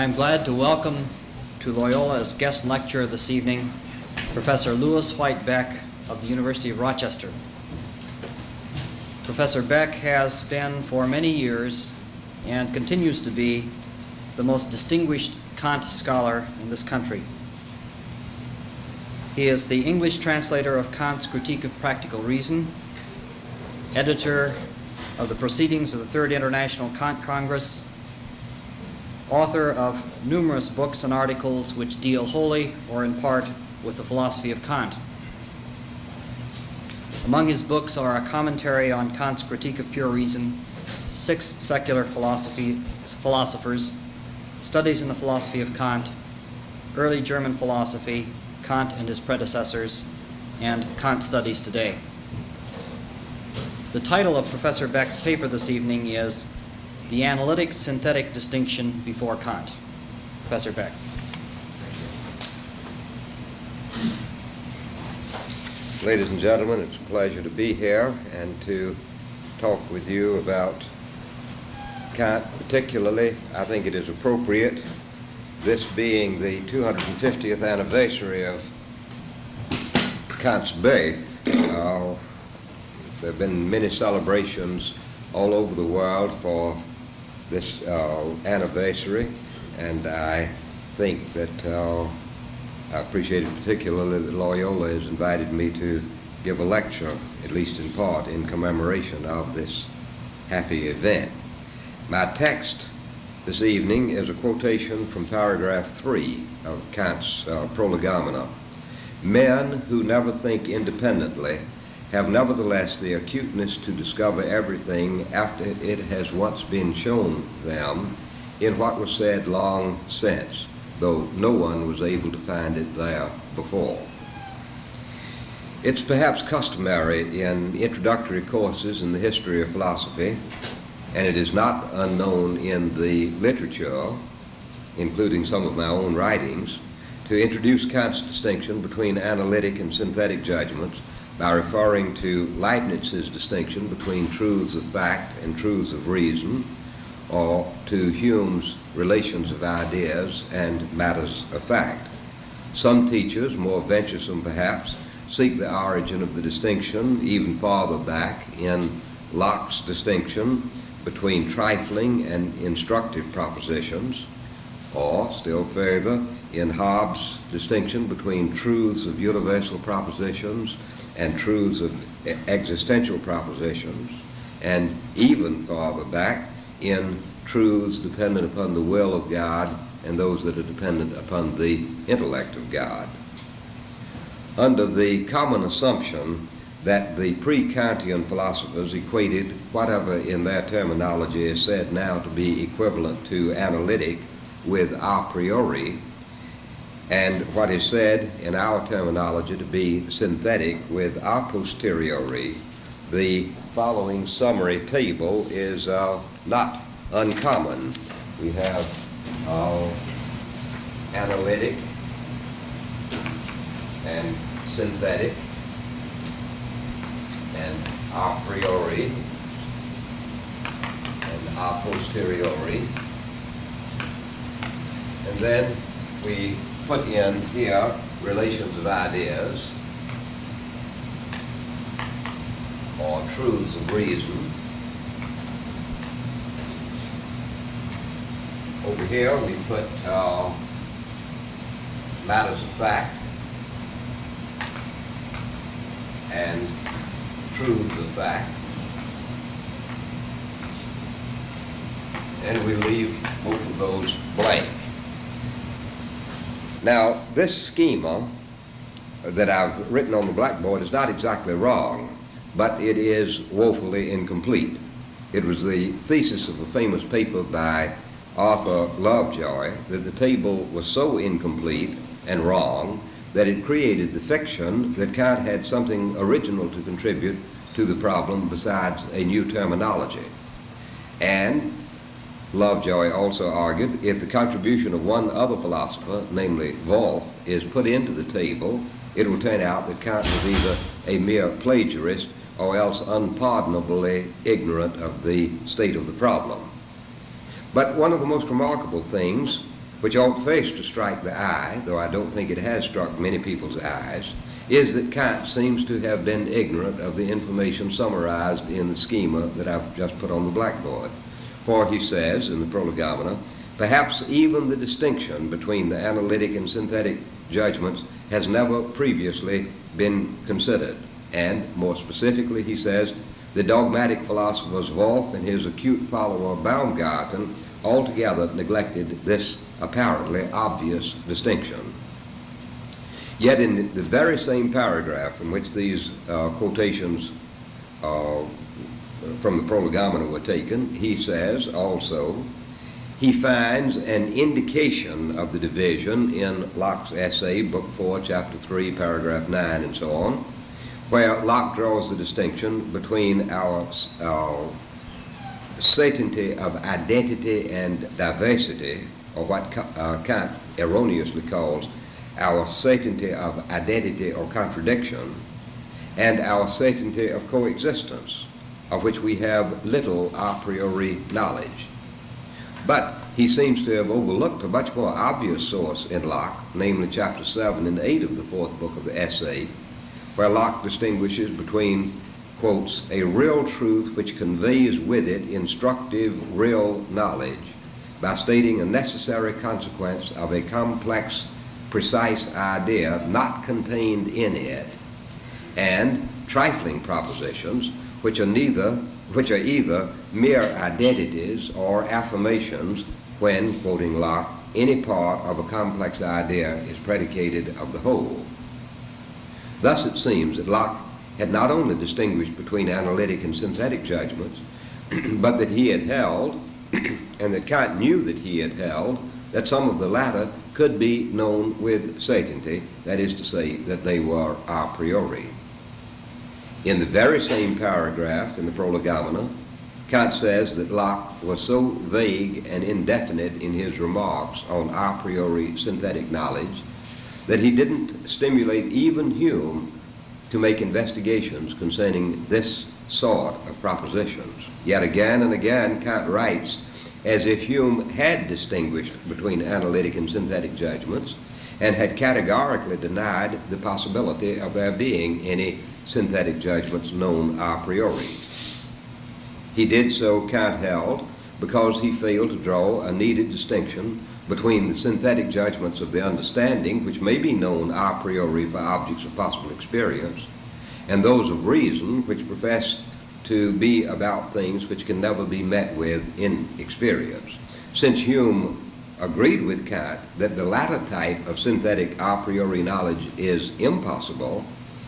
I am glad to welcome to Loyola as guest lecturer this evening Professor Lewis White Beck of the University of Rochester. Professor Beck has been for many years and continues to be the most distinguished Kant scholar in this country. He is the English translator of Kant's Critique of Practical Reason, editor of the Proceedings of the Third International Kant Congress, author of numerous books and articles which deal wholly or in part with the philosophy of Kant. Among his books are a commentary on Kant's Critique of Pure Reason, 6 secular philosophers, Studies in the Philosophy of Kant, Early German Philosophy, Kant and His Predecessors, and Kant Studies Today. The title of Professor Beck's paper this evening is The Analytic-Synthetic Distinction Before Kant. Professor Beck. Ladies and gentlemen, it's a pleasure to be here and to talk with you about Kant. Particularly, I think it is appropriate, this being the 250th anniversary of Kant's birth. There have been many celebrations all over the world for this anniversary, and I think that I appreciate it particularly that Loyola has invited me to give a lecture, at least in part, in commemoration of this happy event. My text this evening is a quotation from paragraph 3 of Kant's Prolegomena. Men who never think independently have nevertheless the acuteness to discover everything after it has once been shown them in what was said long since, though no one was able to find it there before. It's perhaps customary in introductory courses in the history of philosophy, and it is not unknown in the literature, including some of my own writings, to introduce Kant's distinction between analytic and synthetic judgments by referring to Leibniz's distinction between truths of fact and truths of reason, or to Hume's relations of ideas and matters of fact. Some teachers, more venturesome perhaps, seek the origin of the distinction even farther back in Locke's distinction between trifling and instructive propositions, or still further in Hobbes' distinction between truths of universal propositions and truths of existential propositions, and even farther back in truths dependent upon the will of God and those that are dependent upon the intellect of God. Under the common assumption that the pre-Kantian philosophers equated whatever in their terminology is said now to be equivalent to analytic with a priori, and what is said in our terminology to be synthetic with a posteriori, the following summary table is not uncommon. We have analytic and synthetic and a priori and a posteriori, and then we put in here relations of ideas or truths of reason. Over here we put matters of fact and truths of fact, and we leave both of those blank. Now, this schema that I've written on the blackboard is not exactly wrong, but it is woefully incomplete. It was the thesis of a famous paper by Arthur Lovejoy that the table was so incomplete and wrong that it created the fiction that Kant had something original to contribute to the problem besides a new terminology. And Lovejoy also argued if the contribution of one other philosopher, namely Wolff, is put into the table, it will turn out that Kant was either a mere plagiarist or else unpardonably ignorant of the state of the problem. But one of the most remarkable things which ought first to strike the eye, though I don't think it has struck many people's eyes, is that Kant seems to have been ignorant of the information summarized in the schema that I've just put on the blackboard. For he says in the Prolegomena, perhaps even the distinction between the analytic and synthetic judgments has never previously been considered. And more specifically, he says, the dogmatic philosophers Wolff and his acute follower Baumgarten altogether neglected this apparently obvious distinction. Yet in the very same paragraph in which these quotations from the Prolegomena were taken, he says also, he finds an indication of the division in Locke's essay, Book 4, Chapter 3, Paragraph 9, and so on, where Locke draws the distinction between our certainty of identity and diversity, or what Kant erroneously calls our certainty of identity or contradiction, and our certainty of coexistence, of which we have little a priori knowledge. But he seems to have overlooked a much more obvious source in Locke, namely chapter 7 and 8 of the fourth book of the essay, where Locke distinguishes between, quotes, a real truth which conveys with it instructive real knowledge by stating a necessary consequence of a complex, precise idea not contained in it, and trifling propositions which are either mere identities or affirmations when, quoting Locke, any part of a complex idea is predicated of the whole. Thus it seems that Locke had not only distinguished between analytic and synthetic judgments, but that he had held, and that Kant knew that he had held, that some of the latter could be known with certainty, that is to say, that they were a priori. In the very same paragraph in the Prolegomena, Kant says that Locke was so vague and indefinite in his remarks on a priori synthetic knowledge that he didn't stimulate even Hume to make investigations concerning this sort of propositions. Yet again and again Kant writes as if Hume had distinguished between analytic and synthetic judgments and had categorically denied the possibility of there being any synthetic judgments known a priori. He did so, Kant held, because he failed to draw a needed distinction between the synthetic judgments of the understanding, which may be known a priori for objects of possible experience, and those of reason, which profess to be about things which can never be met with in experience. Since Hume agreed with Kant that the latter type of synthetic a priori knowledge is impossible,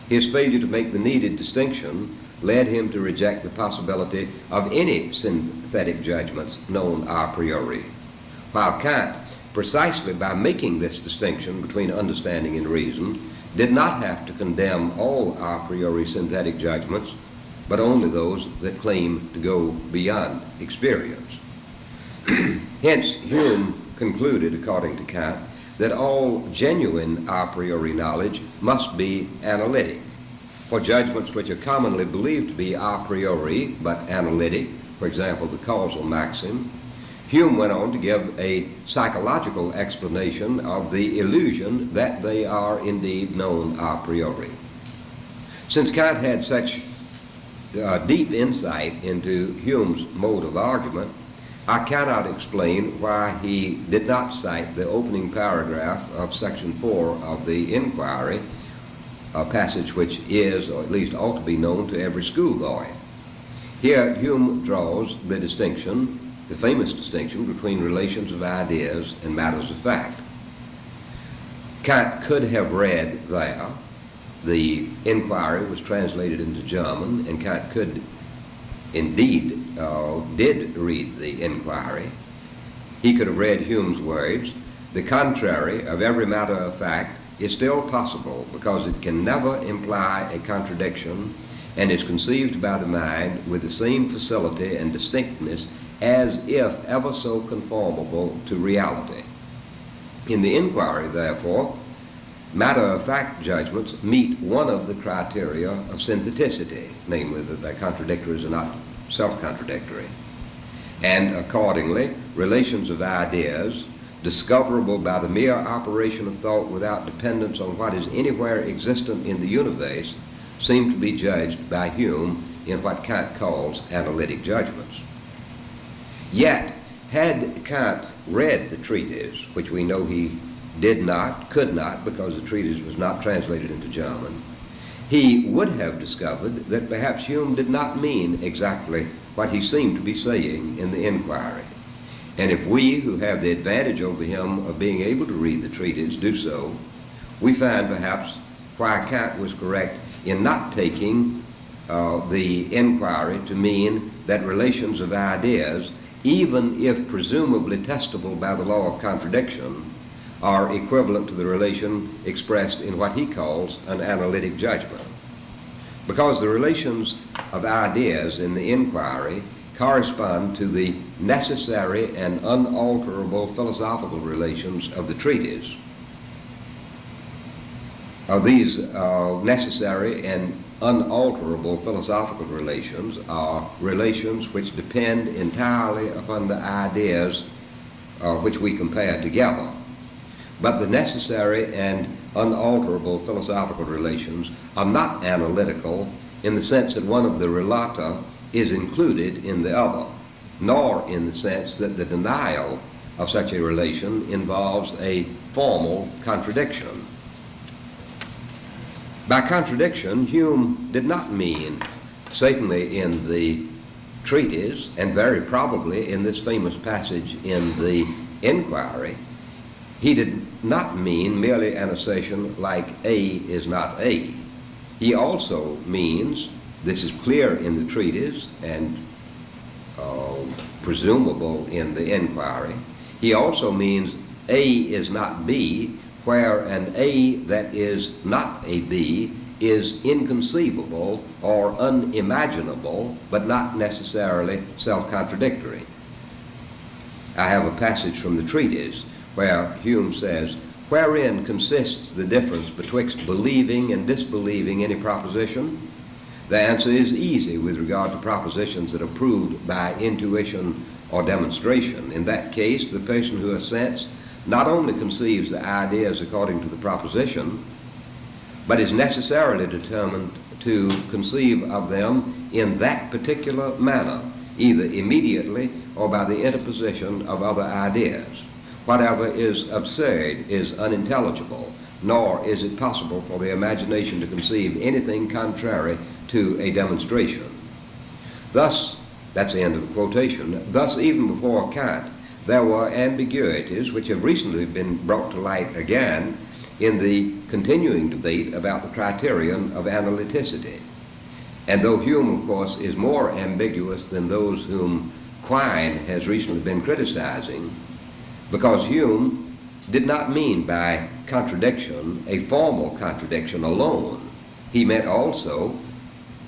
his failure to make the needed distinction led him to reject the possibility of any synthetic judgments known a priori. While Kant, precisely by making this distinction between understanding and reason, did not have to condemn all a priori synthetic judgments, but only those that claim to go beyond experience. Hence, Hume concluded, according to Kant, that all genuine a priori knowledge must be analytic. For judgments which are commonly believed to be a priori but analytic, for example, the causal maxim, Hume went on to give a psychological explanation of the illusion that they are indeed known a priori. Since Kant had such deep insight into Hume's mode of argument, I cannot explain why he did not cite the opening paragraph of section 4 of the Inquiry, a passage which is, or at least ought to be known to every schoolboy. Here Hume draws the distinction, the famous distinction, between relations of ideas and matters of fact. Kant could have read there, the Inquiry was translated into German, and Kant could indeed did read the Inquiry. He could have read Hume's words, the contrary of every matter of fact is still possible because it can never imply a contradiction and is conceived by the mind with the same facility and distinctness as if ever so conformable to reality. In the Inquiry, therefore, matter-of-fact judgments meet one of the criteria of syntheticity, namely that their contradictories are not self-contradictory. And accordingly, relations of ideas discoverable by the mere operation of thought without dependence on what is anywhere existent in the universe, seem to be judged by Hume in what Kant calls analytic judgments. Yet, had Kant read the treatise, which we know he did not, could not, because the treatise was not translated into German, he would have discovered that perhaps Hume did not mean exactly what he seemed to be saying in the inquiry. And if we, who have the advantage over him of being able to read the treatise, do so, we find perhaps why Kant was correct in not taking the inquiry to mean that relations of ideas, even if presumably testable by the law of contradiction, are equivalent to the relation expressed in what he calls an analytic judgment. Because the relations of ideas in the inquiry correspond to the necessary and unalterable philosophical relations of the treatise. These necessary and unalterable philosophical relations are relations which depend entirely upon the ideas which we compare together. But the necessary and unalterable philosophical relations are not analytical in the sense that one of the relata is included in the other, nor in the sense that the denial of such a relation involves a formal contradiction. By contradiction, Hume did not mean, certainly in the treatise, and very probably in this famous passage in the inquiry, he did not mean merely an assertion like A is not A. He also means, this is clear in the treatise and presumable in the inquiry, he also means A is not B, where an A that is not a B is inconceivable or unimaginable, but not necessarily self-contradictory. I have a passage from the treatise where Hume says, "Wherein consists the difference betwixt believing and disbelieving any proposition?" The answer is easy with regard to propositions that are proved by intuition or demonstration. In that case, the person who assents not only conceives the ideas according to the proposition, but is necessarily determined to conceive of them in that particular manner, either immediately or by the interposition of other ideas. Whatever is absurd is unintelligible, nor is it possible for the imagination to conceive anything contrary to a demonstration. Thus, that's the end of the quotation, thus even before Kant, there were ambiguities which have recently been brought to light again in the continuing debate about the criterion of analyticity. And though Hume, of course, is more ambiguous than those whom Quine has recently been criticizing, because Hume did not mean by contradiction a formal contradiction alone. He meant also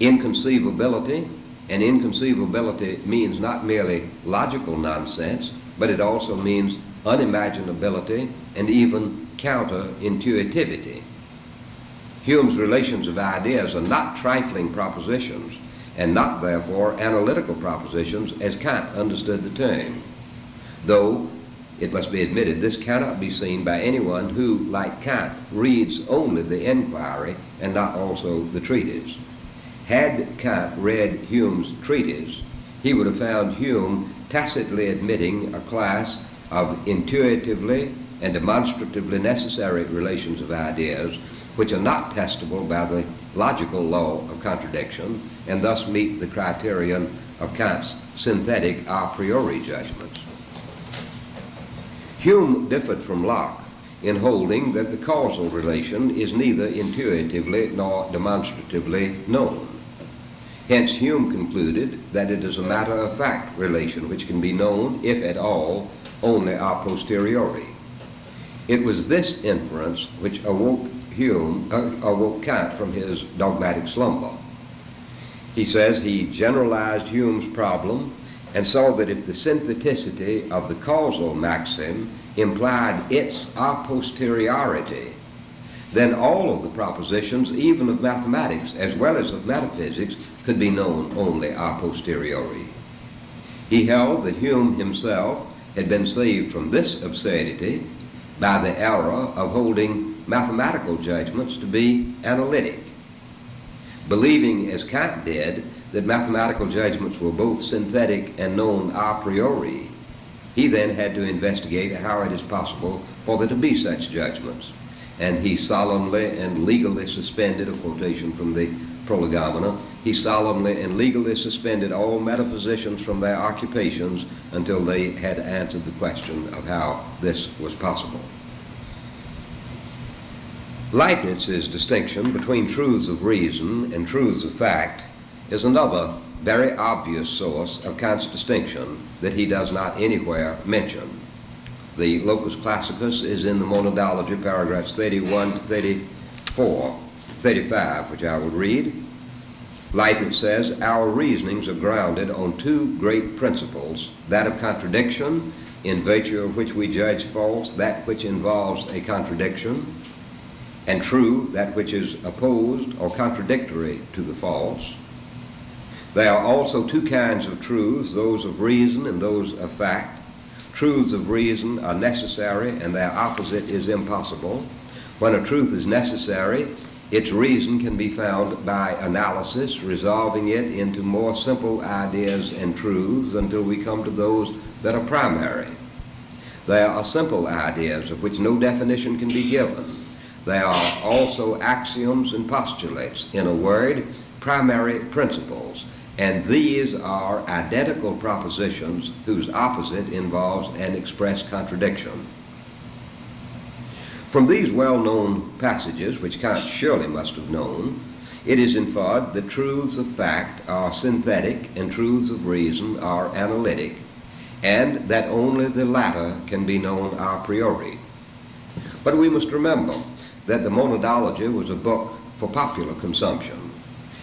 inconceivability, and inconceivability means not merely logical nonsense, but it also means unimaginability and even counterintuitivity. Hume's relations of ideas are not trifling propositions, and not therefore analytical propositions as Kant understood the term. Though, it must be admitted, this cannot be seen by anyone who, like Kant, reads only the inquiry and not also the treatise. Had Kant read Hume's treatise, he would have found Hume tacitly admitting a class of intuitively and demonstratively necessary relations of ideas which are not testable by the logical law of contradiction and thus meet the criterion of Kant's synthetic a priori judgments. Hume differed from Locke in holding that the causal relation is neither intuitively nor demonstratively known. Hence, Hume concluded that it is a matter-of-fact relation which can be known, if at all, only a posteriori. It was this inference which awoke Kant from his dogmatic slumber. He says he generalized Hume's problem and saw that if the syntheticity of the causal maxim implied its a posteriority, then all of the propositions, even of mathematics as well as of metaphysics, could be known only a posteriori. He held that Hume himself had been saved from this absurdity by the error of holding mathematical judgments to be analytic. Believing, as Kant did, that mathematical judgments were both synthetic and known a priori, he then had to investigate how it is possible for there to be such judgments. And he solemnly and legally suspended, a quotation from the Prolegomena, he solemnly and legally suspended all metaphysicians from their occupations until they had answered the question of how this was possible. Leibniz's distinction between truths of reason and truths of fact is another very obvious source of Kant's distinction that he does not anywhere mention. The locus classicus is in the Monadology, paragraphs 31 to 35, which I will read. Leibniz says, "Our reasonings are grounded on two great principles, that of contradiction, in virtue of which we judge false that which involves a contradiction, and true, that which is opposed or contradictory to the false. There are also two kinds of truths, those of reason and those of fact. Truths of reason are necessary and their opposite is impossible. When a truth is necessary, its reason can be found by analysis, resolving it into more simple ideas and truths until we come to those that are primary. There are simple ideas of which no definition can be given. There are also axioms and postulates, in a word, primary principles, and these are identical propositions whose opposite involves an express contradiction." From these well-known passages, which Kant surely must have known, it is inferred that truths of fact are synthetic and truths of reason are analytic, and that only the latter can be known a priori. But we must remember that the Monadology was a book for popular consumption,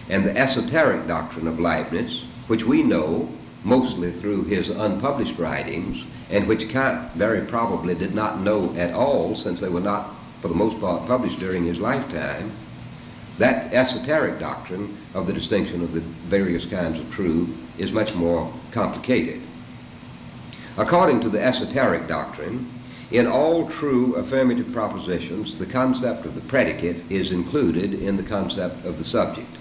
and the esoteric doctrine of Leibniz, which we know mostly through his unpublished writings, and which Kant very probably did not know at all, since they were not, for the most part, published during his lifetime, that esoteric doctrine of the distinction of the various kinds of truth is much more complicated. According to the esoteric doctrine, in all true affirmative propositions, the concept of the predicate is included in the concept of the subject.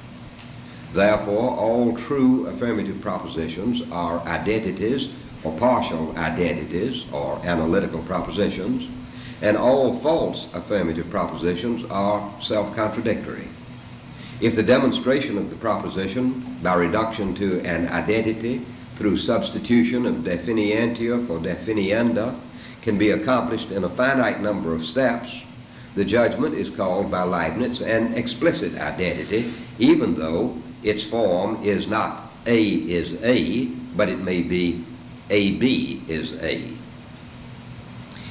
Therefore, all true affirmative propositions are identities or partial identities or analytical propositions, and all false affirmative propositions are self-contradictory. If the demonstration of the proposition by reduction to an identity through substitution of definientia for definienda can be accomplished in a finite number of steps, the judgment is called by Leibniz an explicit identity, even though its form is not A is A, but it may be AB is A.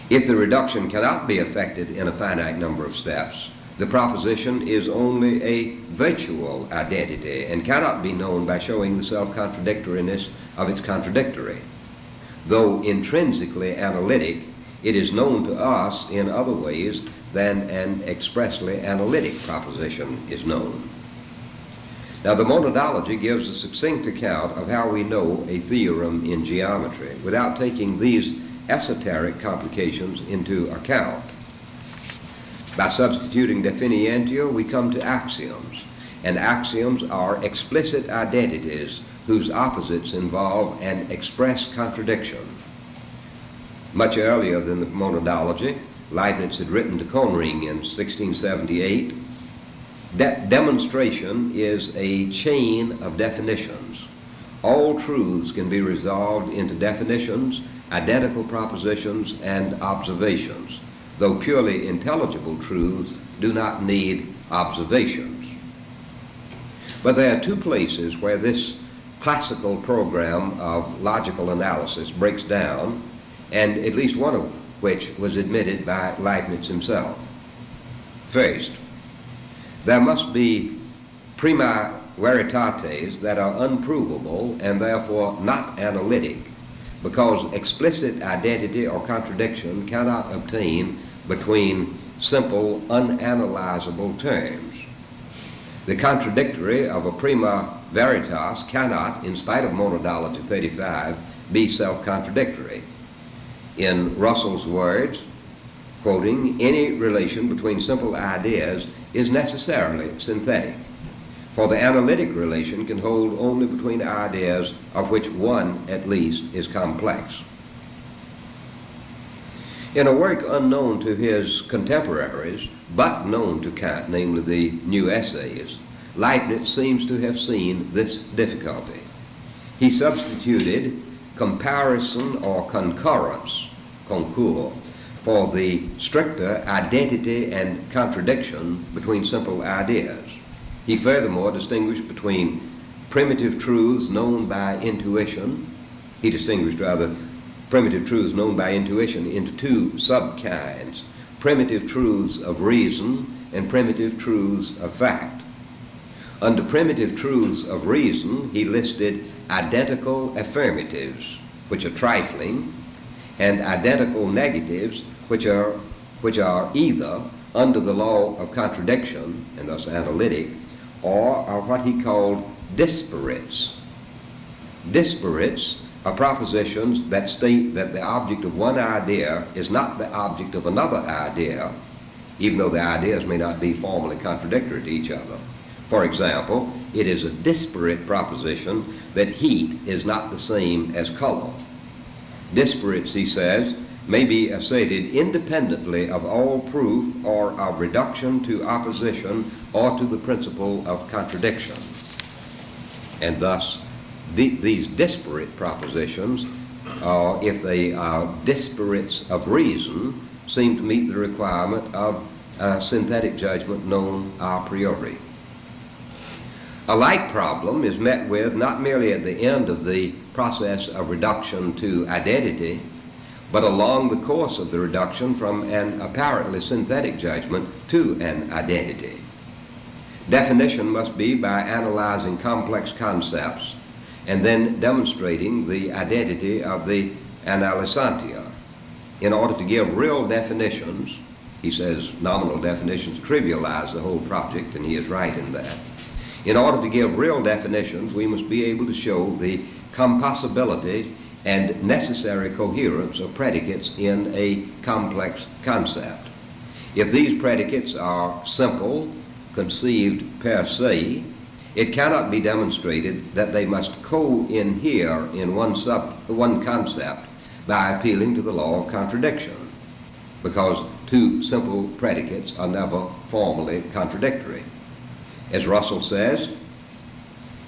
If the reduction cannot be effected in a finite number of steps, the proposition is only a virtual identity and cannot be known by showing the self-contradictoriness of its contradictory. Though intrinsically analytic, it is known to us in other ways than an expressly analytic proposition is known. Now, the Monadology gives a succinct account of how we know a theorem in geometry without taking these esoteric complications into account. By substituting definientia, we come to axioms, and axioms are explicit identities whose opposites involve an express contradiction. Much earlier than the Monadology, Leibniz had written to Conring in 1678, "Demonstration is a chain of definitions. All truths can be resolved into definitions, identical propositions, and observations, though purely intelligible truths do not need observations." But there are two places where this classical program of logical analysis breaks down, and at least one of which was admitted by Leibniz himself. First, there must be prima veritates that are unprovable and therefore not analytic, because explicit identity or contradiction cannot obtain between simple, unanalyzable terms. The contradictory of a prima veritas cannot, in spite of Monadology 35, be self-contradictory. In Russell's words, quoting, "Any relation between simple ideas is necessarily synthetic, for the analytic relation can hold only between ideas of which one, at least, is complex." In a work unknown to his contemporaries, but known to Kant, namely the New Essays, Leibniz seems to have seen this difficulty. He substituted comparison or concurrence, concours, for the stricter identity and contradiction between simple ideas. He furthermore distinguished between primitive truths known by intuition. He distinguished, rather, primitive truths known by intuition into two sub-kinds: primitive truths of reason and primitive truths of fact. Under primitive truths of reason, he listed identical affirmatives, which are trifling, and identical negatives, which are either under the law of contradiction, and thus analytic, or are what he called disparates. Disparates are propositions that state that the object of one idea is not the object of another idea, even though the ideas may not be formally contradictory to each other. For example, it is a disparate proposition that heat is not the same as color. Disparates, he says, may be asserted independently of all proof or of reduction to opposition or to the principle of contradiction. And thus, these disparate propositions, if they are disparates of reason, seem to meet the requirement of synthetic judgment known a priori. A like problem is met with not merely at the end of the process of reduction to identity, but along the course of the reduction from an apparently synthetic judgment to an identity. Definition must be by analyzing complex concepts and then demonstrating the identity of the analysantia. In order to give real definitions, he says nominal definitions trivialize the whole project, and he is right in that. In order to give real definitions, we must be able to show the compossibility and necessary coherence of predicates in a complex concept. If these predicates are simple, conceived per se, it cannot be demonstrated that they must co-inhere in one concept by appealing to the law of contradiction, because two simple predicates are never formally contradictory. As Russell says,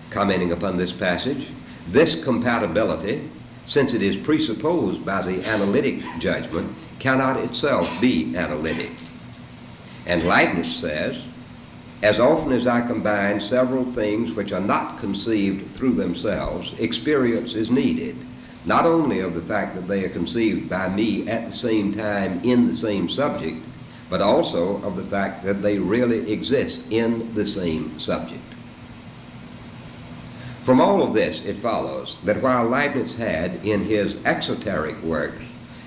commenting upon this passage, this compatibility, since it is presupposed by the analytic judgment, cannot itself be analytic. And Leibniz says, as often as I combine several things which are not conceived through themselves, experience is needed, not only of the fact that they are conceived by me at the same time in the same subject, but also of the fact that they really exist in the same subject. From all of this, it follows that while Leibniz had in his exoteric works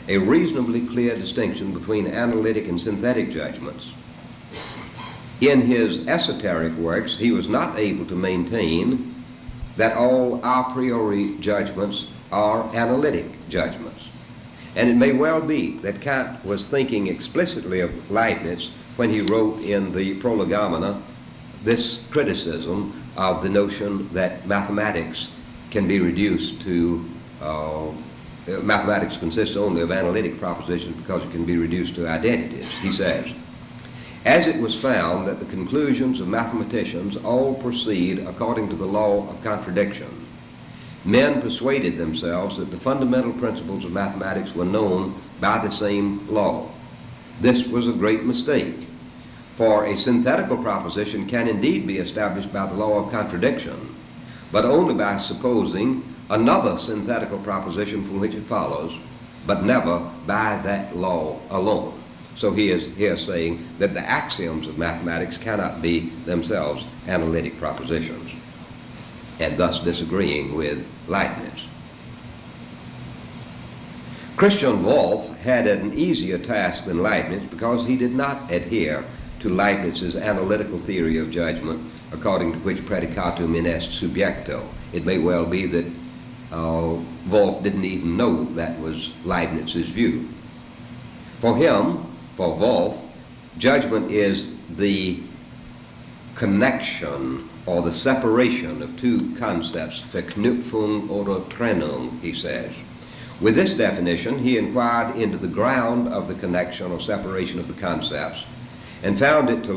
a reasonably clear distinction between analytic and synthetic judgments, in his esoteric works he was not able to maintain that all a priori judgments are analytic judgments. And it may well be that Kant was thinking explicitly of Leibniz when he wrote in the Prolegomena this criticism of the notion that mathematics can be reduced to, mathematics consists only of analytic propositions because it can be reduced to identities. He says, as it was found that the conclusions of mathematicians all proceed according to the law of contradiction, men persuaded themselves that the fundamental principles of mathematics were known by the same law. This was a great mistake, for a synthetical proposition can indeed be established by the law of contradiction, but only by supposing another synthetical proposition from which it follows, but never by that law alone. So he is here saying that the axioms of mathematics cannot be themselves analytic propositions, and thus disagreeing with Leibniz. Christian Wolff had an easier task than Leibniz because he did not adhere to Leibniz's analytical theory of judgment, according to which predicatum in est subjecto. It may well be that Wolff didn't even know that was Leibniz's view. For him, for Wolff, judgment is the connection or the separation of two concepts, Verknüpfung oder Trennung, he says. With this definition, he inquired into the ground of the connection or separation of the concepts and found it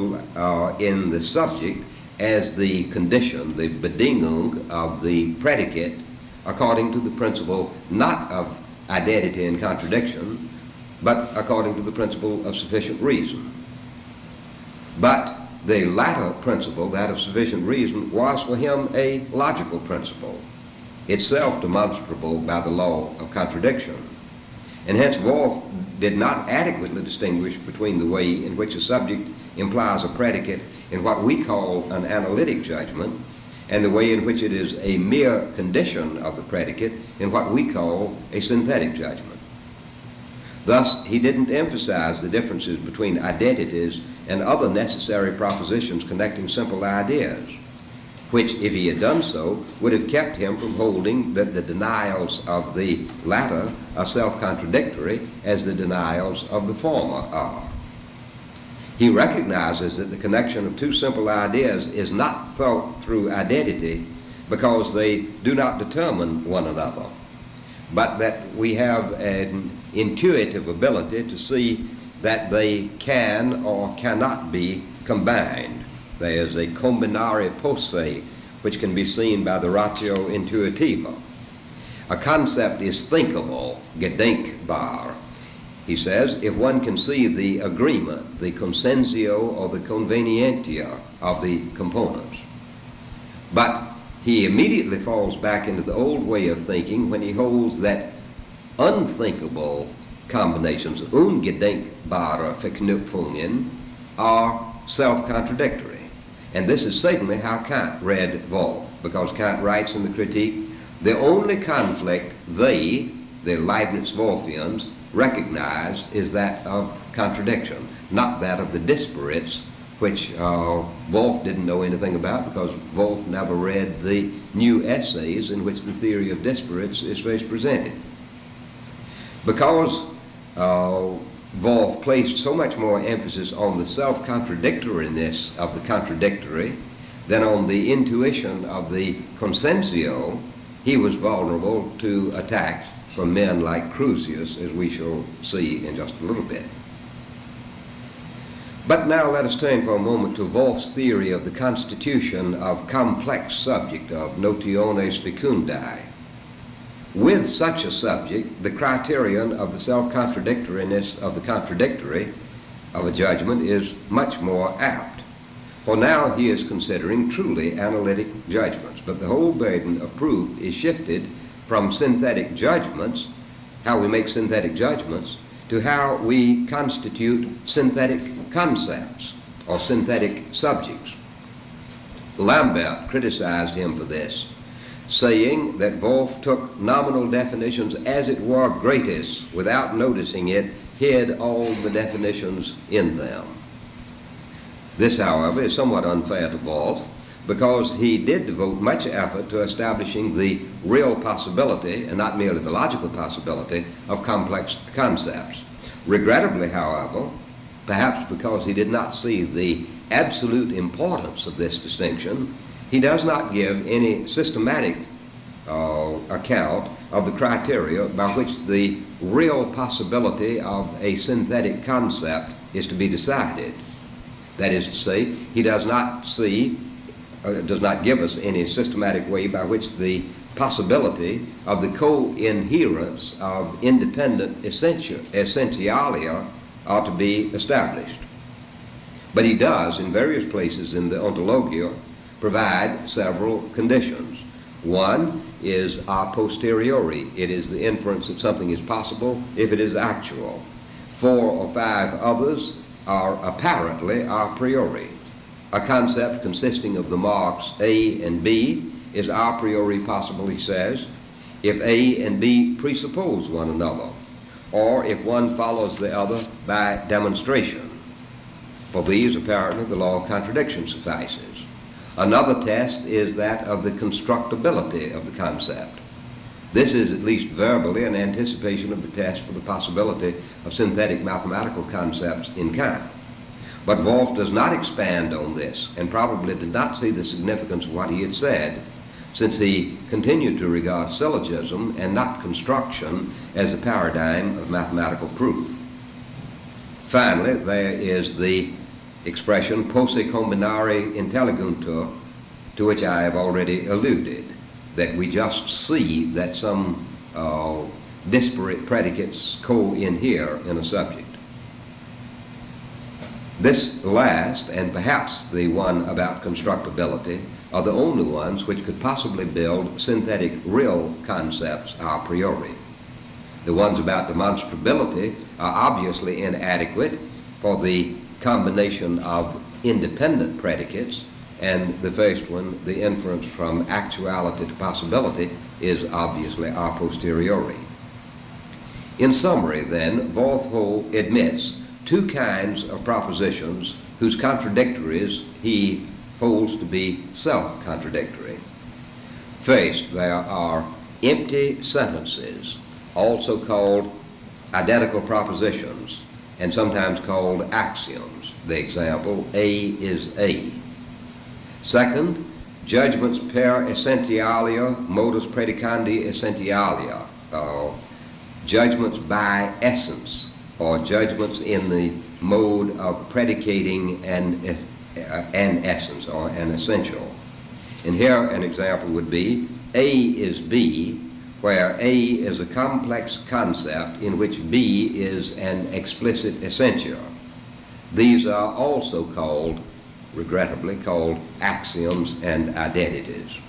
in the subject as the condition, the Bedingung of the predicate, according to the principle not of identity and contradiction, but according to the principle of sufficient reason. But the latter principle, that of sufficient reason, was for him a logical principle, itself demonstrable by the law of contradiction. And hence Wolff did not adequately distinguish between the way in which a subject implies a predicate in what we call an analytic judgment and the way in which it is a mere condition of the predicate in what we call a synthetic judgment. Thus, he didn't emphasize the differences between identities and other necessary propositions connecting simple ideas, which, if he had done so, would have kept him from holding that the denials of the latter are self-contradictory as the denials of the former are. He recognizes that the connection of two simple ideas is not thought through identity because they do not determine one another, but that we have an intuitive ability to see that they can or cannot be combined. There is a combinare posse which can be seen by the ratio intuitiva. A concept is thinkable, gedenkbar. He says, if one can see the agreement, the consensio or the convenientia of the components. But he immediately falls back into the old way of thinking when he holds that unthinkable combinations, ungedenkbare Verknüpfungen, are self-contradictory. And this is certainly how Kant read Wolff, because Kant writes in the Critique, the only conflict they, the Leibniz-Wolffians, recognize is that of contradiction, not that of the disparates, which Wolff didn't know anything about because Wolff never read the new essays in which the theory of disparates is first presented. Because Wolff placed so much more emphasis on the self-contradictoriness of the contradictory than on the intuition of the consensio, he was vulnerable to attack from men like Crusius, as we shall see in just a little bit. But now let us turn for a moment to Wolff's theory of the constitution of complex subject, of notiones fecundae. With such a subject, the criterion of the self-contradictoriness of the contradictory of a judgment is much more apt. For now he is considering truly analytic judgments, but the whole burden of proof is shifted from synthetic judgments, how we make synthetic judgments, to how we constitute synthetic concepts or synthetic subjects. Lambert criticized him for this, saying that Wolff took nominal definitions as it were gratis, without noticing it, hid all the definitions in them. This, however, is somewhat unfair to Wolff, because he did devote much effort to establishing the real possibility, and not merely the logical possibility, of complex concepts. Regrettably, however, perhaps because he did not see the absolute importance of this distinction, he does not give any systematic account of the criteria by which the real possibility of a synthetic concept is to be decided. That is to say, he does not give us any systematic way by which the possibility of the co-inherence of independent essentialia ought to be established. But he does, in various places in the Ontologia, provide several conditions. One is a posteriori. It is the inference that something is possible if it is actual. 4 or 5 others are apparently a priori. A concept consisting of the marks A and B is a priori possible, he says, if A and B presuppose one another, or if one follows the other by demonstration. For these, apparently, the law of contradiction suffices. Another test is that of the constructibility of the concept. This is, at least verbally, an anticipation of the test for the possibility of synthetic mathematical concepts in Kant. But Wolff does not expand on this, and probably did not see the significance of what he had said, since he continued to regard syllogism and not construction as the paradigm of mathematical proof. Finally, there is the expression posse combinare intelliguntur, to which I have already alluded, that we just see that some disparate predicates co-inhere in a subject. This last, and perhaps the one about constructibility, are the only ones which could possibly build synthetic real concepts a priori. The ones about demonstrability are obviously inadequate for the combination of independent predicates, and the first one, the inference from actuality to possibility, is obviously a posteriori. In summary, then, Wolff admits two kinds of propositions whose contradictories he holds to be self-contradictory. First, there are empty sentences, also called identical propositions, and sometimes called axioms. The example, A is A. Second, judgments per essentialia modus predicandi essentialia, judgments by essence, or judgments in the mode of predicating an essence or an essential. And here an example would be A is B, where A is a complex concept in which B is an explicit essentia. These are also called, regrettably, called axioms and identities.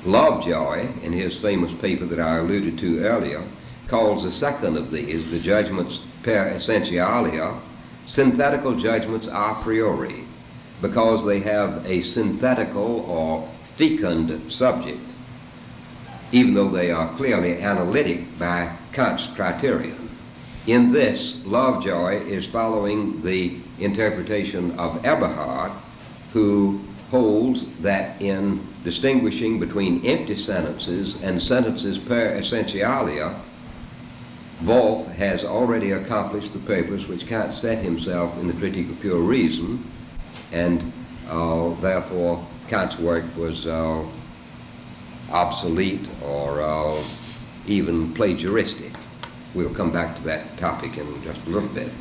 Lovejoy, in his famous paper that I alluded to earlier, calls the second of these, the judgments per essentialia, synthetical judgments a priori, because they have a synthetical or fecund subject, even though they are clearly analytic by Kant's criterion. In this, Lovejoy is following the interpretation of Eberhard, who holds that in distinguishing between empty sentences and sentences per essentialia, Wolff has already accomplished the purpose which Kant set himself in the Critique of Pure Reason, and therefore Kant's work was obsolete or even plagiaristic. We'll come back to that topic in just a little bit.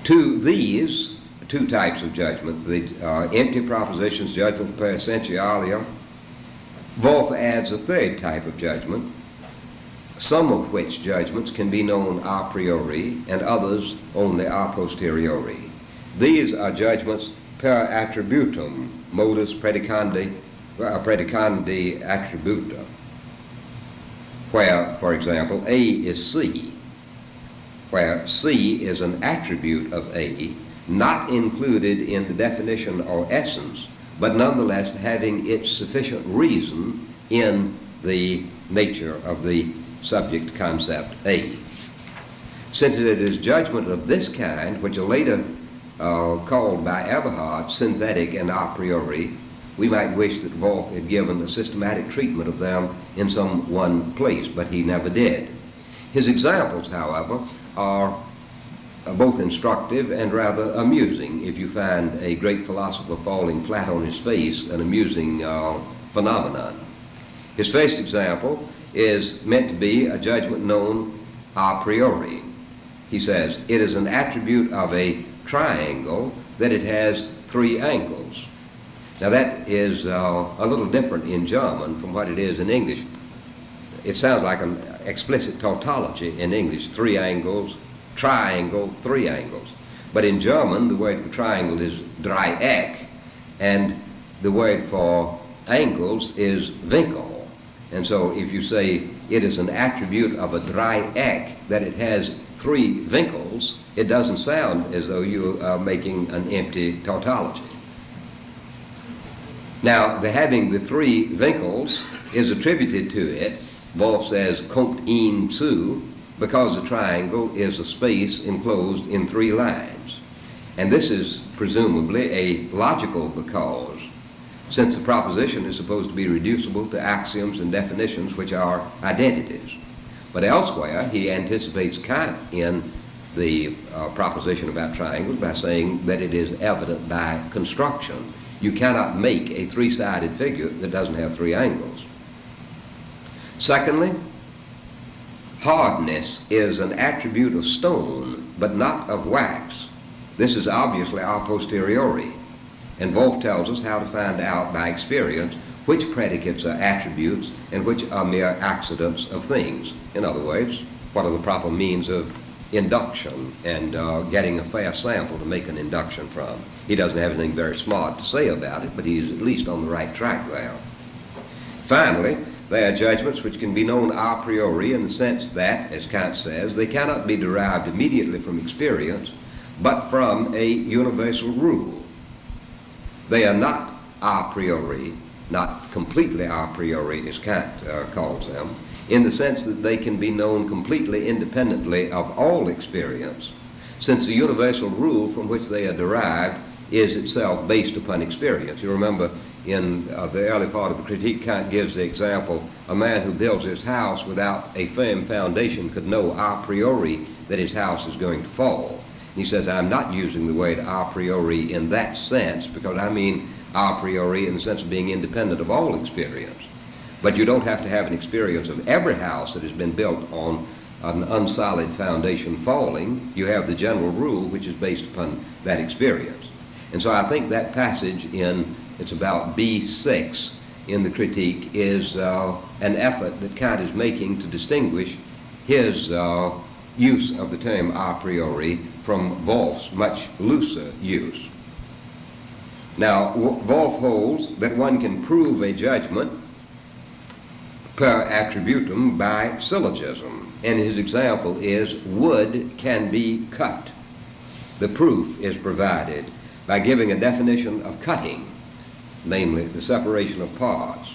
To these two types of judgment, the empty propositions, judgment per essentialia, Wolff adds a third type of judgment, some of which judgments can be known a priori and others only a posteriori. These are judgments per attributum, modus predicandi attributa, where, for example, A is C, where C is an attribute of A, not included in the definition or essence, but nonetheless having its sufficient reason in the nature of the subject concept A. Since it is judgment of this kind, which are later called by Eberhard synthetic and a priori, we might wish that Wolff had given a systematic treatment of them in some one place, but he never did. His examples, however, are both instructive and rather amusing. If you find a great philosopher falling flat on his face, an amusing phenomenon. His first example is meant to be a judgment known a priori. He says, it is an attribute of a triangle that it has three angles. Now that is a little different in German from what it is in English. It sounds like an explicit tautology in English, three angles, triangle, three angles. But in German, the word for triangle is Dreieck, and the word for angles is Winkel. And so if you say it is an attribute of a Dreieck that it has three Winkels, it doesn't sound as though you are making an empty tautology. Now, the having the three Winkels is attributed to it. Wolff says, kommt ihm zu, because the triangle is a space enclosed in three lines. And this is presumably a logical because, since the proposition is supposed to be reducible to axioms and definitions which are identities. But elsewhere, he anticipates Kant in the proposition about triangles by saying that it is evident by construction. You cannot make a three-sided figure that doesn't have three angles. Secondly, hardness is an attribute of stone, but not of wax. This is obviously a posteriori, and Wolff tells us how to find out by experience which predicates are attributes and which are mere accidents of things. In other words, what are the proper means of induction and getting a fair sample to make an induction from. He doesn't have anything very smart to say about it, but he's at least on the right track there. Finally, they are judgments which can be known a priori in the sense that, as Kant says, they cannot be derived immediately from experience, but from a universal rule. They are not a priori, not completely a priori as Kant calls them, in the sense that they can be known completely independently of all experience, since the universal rule from which they are derived is itself based upon experience. You remember in the early part of the critique, Kant gives the example, a man who builds his house without a firm foundation could know a priori that his house is going to fall. He says, I'm not using the word a priori in that sense, because I mean a priori in the sense of being independent of all experience. But you don't have to have an experience of every house that has been built on an unsolid foundation falling. You have the general rule which is based upon that experience. And so I think that passage in, it's about B6 in the critique, is an effort that Kant is making to distinguish his use of the term a priori from Wolff's much looser use. Now, Wolff holds that one can prove a judgment per attributum by syllogism, and his example is wood can be cut. The proof is provided by giving a definition of cutting, namely the separation of parts,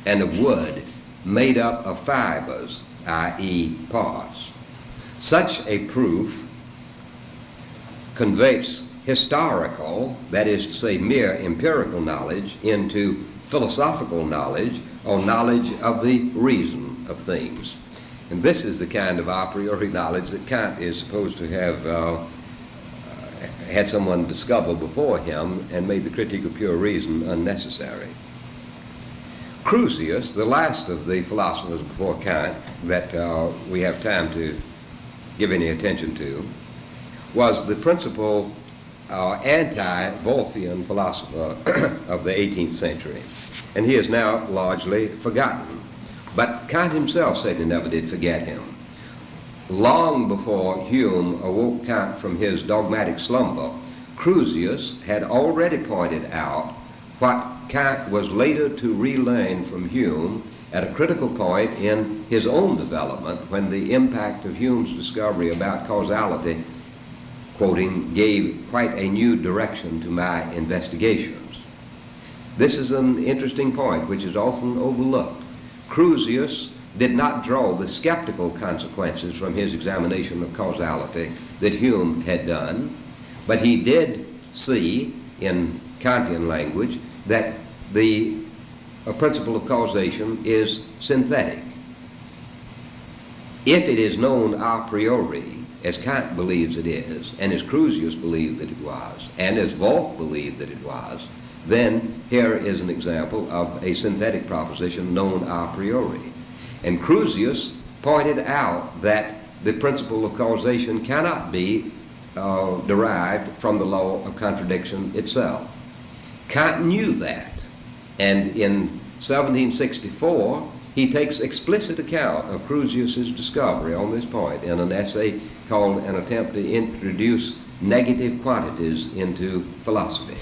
and of wood made up of fibers, i.e. parts. Such a proof converts historical, that is to say mere empirical knowledge, into philosophical knowledge or knowledge of the reason of things. And this is the kind of a priori knowledge that Kant is supposed to have had someone discover before him and made the Critique of Pure Reason unnecessary. Crusius, the last of the philosophers before Kant that we have time to give any attention to, was the principal anti-Wolffian philosopher of the 18th century. And he is now largely forgotten. But Kant himself certainly never did forget him. Long before Hume awoke Kant from his dogmatic slumber, Crusius had already pointed out what Kant was later to relearn from Hume at a critical point in his own development, when the impact of Hume's discovery about causality, quoting, gave quite a new direction to my investigations. This is an interesting point which is often overlooked. Crusius did not draw the skeptical consequences from his examination of causality that Hume had done, but he did see, in Kantian language, that the principle of causation is synthetic. If it is known a priori, as Kant believes it is, and as Crusius believed that it was, and as Wolff believed that it was, then here is an example of a synthetic proposition known a priori. And Crusius pointed out that the principle of causation cannot be derived from the law of contradiction itself. Kant knew that, and in 1764 he takes explicit account of Crusius's discovery on this point in an essay called An Attempt to Introduce Negative Quantities into Philosophy.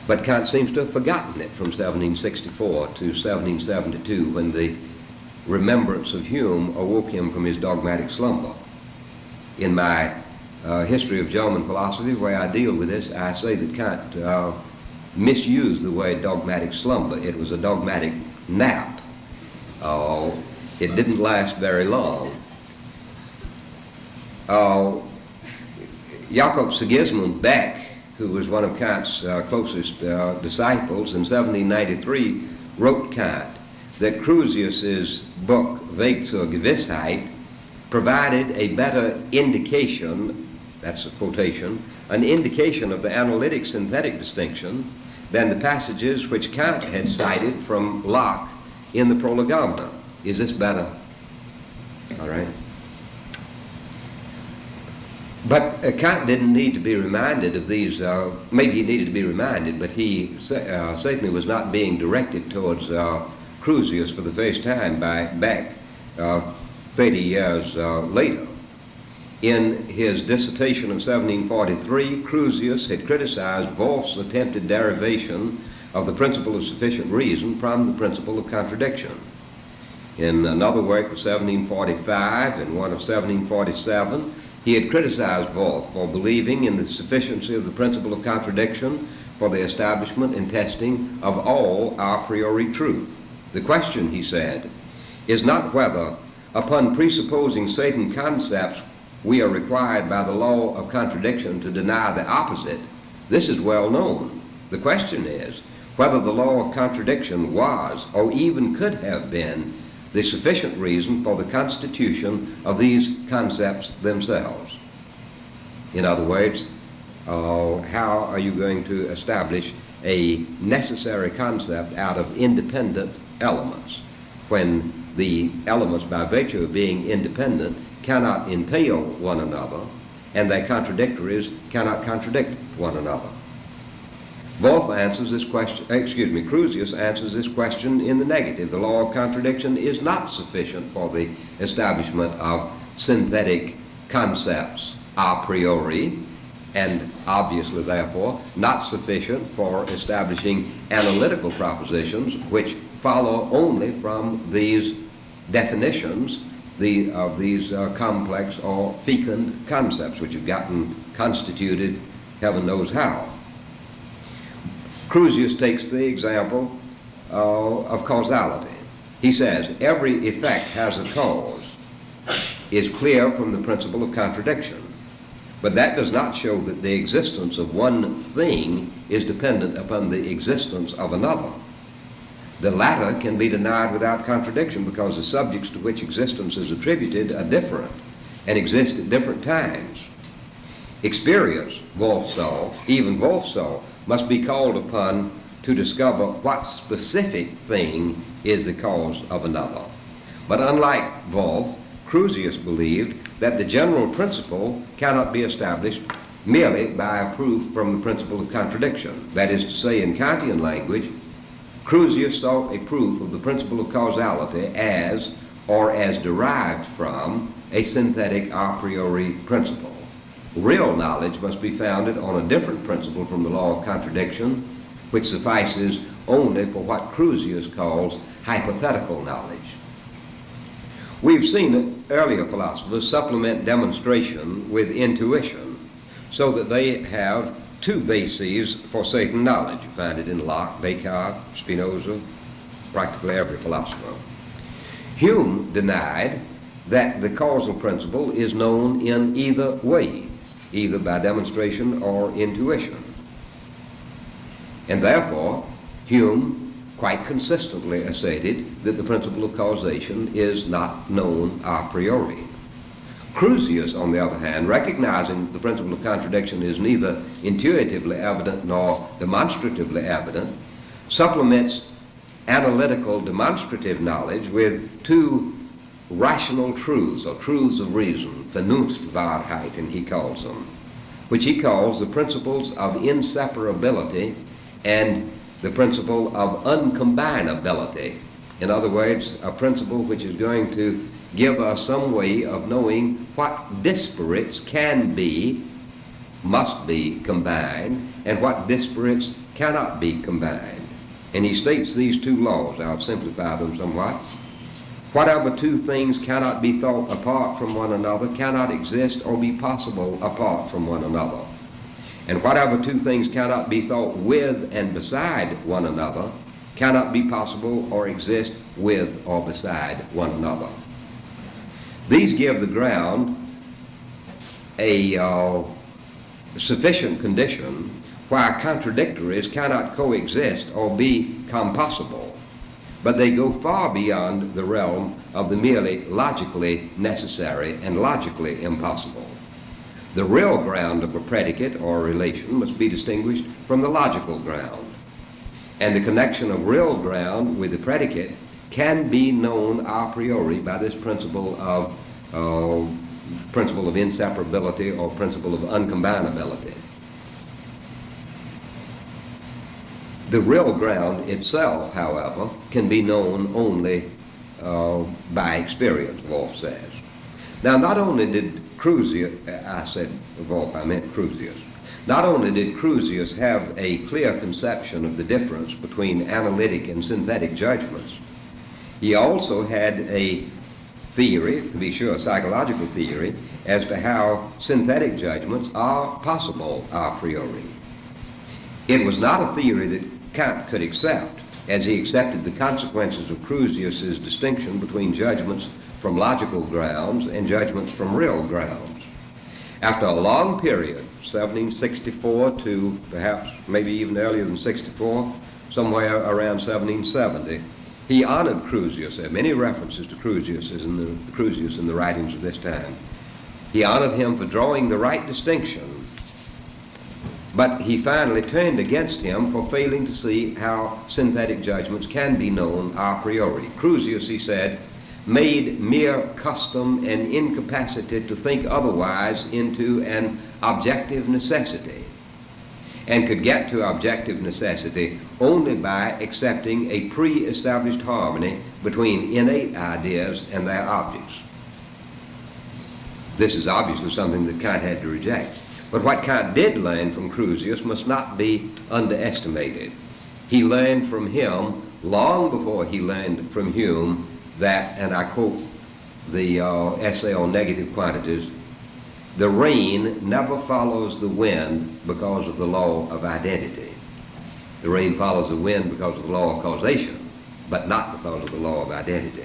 But Kant seems to have forgotten it from 1764 to 1772, when the remembrance of Hume awoke him from his dogmatic slumber. In my history of German philosophy, where I deal with this, I say that Kant misused the word dogmatic slumber. It was a dogmatic nap. It didn't last very long. Jakob Sigismund Beck, who was one of Kant's closest disciples, in 1793 wrote Kant that Crusius's book, Weg zur Gewissheit, provided a better indication, that's a quotation, an indication of the analytic-synthetic distinction than the passages which Kant had cited from Locke in the Prolegomena. Is this better? All right. But Kant didn't need to be reminded of these, maybe he needed to be reminded, but he certainly was not being directed towards Crusius for the first time by Beck 30 years later. In his dissertation of 1743, Crusius had criticized Wolff's attempted derivation of the principle of sufficient reason from the principle of contradiction. In another work of 1745 and one of 1747, he had criticized Wolff for believing in the sufficiency of the principle of contradiction for the establishment and testing of all a priori truth. The question, he said, is not whether, upon presupposing certain concepts, we are required by the law of contradiction to deny the opposite. This is well known. The question is whether the law of contradiction was, or even could have been, the sufficient reason for the constitution of these concepts themselves. In other words, how are you going to establish a necessary concept out of independent elements when the elements, by virtue of being independent, cannot entail one another, and their contradictories cannot contradict one another? Wolff answers this question, Crusius answers this question in the negative. The law of contradiction is not sufficient for the establishment of synthetic concepts a priori, and obviously, therefore, not sufficient for establishing analytical propositions which follow only from these definitions of these complex or fecund concepts which have gotten constituted heaven knows how. Crusius takes the example of causality. He says every effect has a cause, is clear from the principle of contradiction, but that does not show that the existence of one thing is dependent upon the existence of another. The latter can be denied without contradiction because the subjects to which existence is attributed are different and exist at different times. Experience, Wolff saw, even Wolff saw, must be called upon to discover what specific thing is the cause of another. But unlike Wolff, Crusius believed that the general principle cannot be established merely by a proof from the principle of contradiction. That is to say, in Kantian language, Crusius sought a proof of the principle of causality as, or as derived from, a synthetic a priori principle. Real knowledge must be founded on a different principle from the law of contradiction, which suffices only for what Crusius calls hypothetical knowledge. We've seen earlier philosophers supplement demonstration with intuition so that they have two bases for certain knowledge. You find it in Locke, Descartes, Spinoza, practically every philosopher. Hume denied that the causal principle is known in either way, either by demonstration or intuition. And therefore, Hume quite consistently asserted that the principle of causation is not known a priori. Crusius, on the other hand, recognizing that the principle of contradiction is neither intuitively evident nor demonstratively evident, supplements analytical demonstrative knowledge with two rational truths, or truths of reason, Vernunftwahrheiten, he calls them, which he calls the principles of inseparability and the principle of uncombinability. In other words, a principle which is going to give us some way of knowing what disparates can be, must be combined, and what disparates cannot be combined. And he states these two laws. I'll simplify them somewhat. Whatever two things cannot be thought apart from one another cannot exist or be possible apart from one another. And whatever two things cannot be thought with and beside one another cannot be possible or exist with or beside one another. These give the ground a sufficient condition where contradictories cannot coexist or be compossible, but they go far beyond the realm of the merely logically necessary and logically impossible. The real ground of a predicate or relation must be distinguished from the logical ground, and the connection of real ground with the predicate can be known a priori by this principle of inseparability or principle of uncombinability. The real ground itself, however, can be known only by experience, Wolff says. Now, not only did Crusius, I said Wolff, I meant Crusius. Not only did Crusius have a clear conception of the difference between analytic and synthetic judgments, he also had a theory, to be sure, a psychological theory, as to how synthetic judgments are possible a priori. It was not a theory that Kant could accept, as he accepted the consequences of Crusius's distinction between judgments from logical grounds and judgments from real grounds. After a long period, 1764 to perhaps maybe even earlier than 64, somewhere around 1770, he honored Crusius. There are many references to Crusius in the writings of this time. He honored him for drawing the right distinction, but he finally turned against him for failing to see how synthetic judgments can be known a priori. Crusius, he said, made mere custom and incapacity to think otherwise into an objective necessity, and could get to objective necessity only by accepting a pre-established harmony between innate ideas and their objects. This is obviously something that Kant had to reject. But what Kant did learn from Crusius must not be underestimated. He learned from him long before he learned from Hume that, and I quote the essay on negative quantities, "The rain never follows the wind because of the law of identity." The rain follows the wind because of the law of causation, but not because of the law of identity.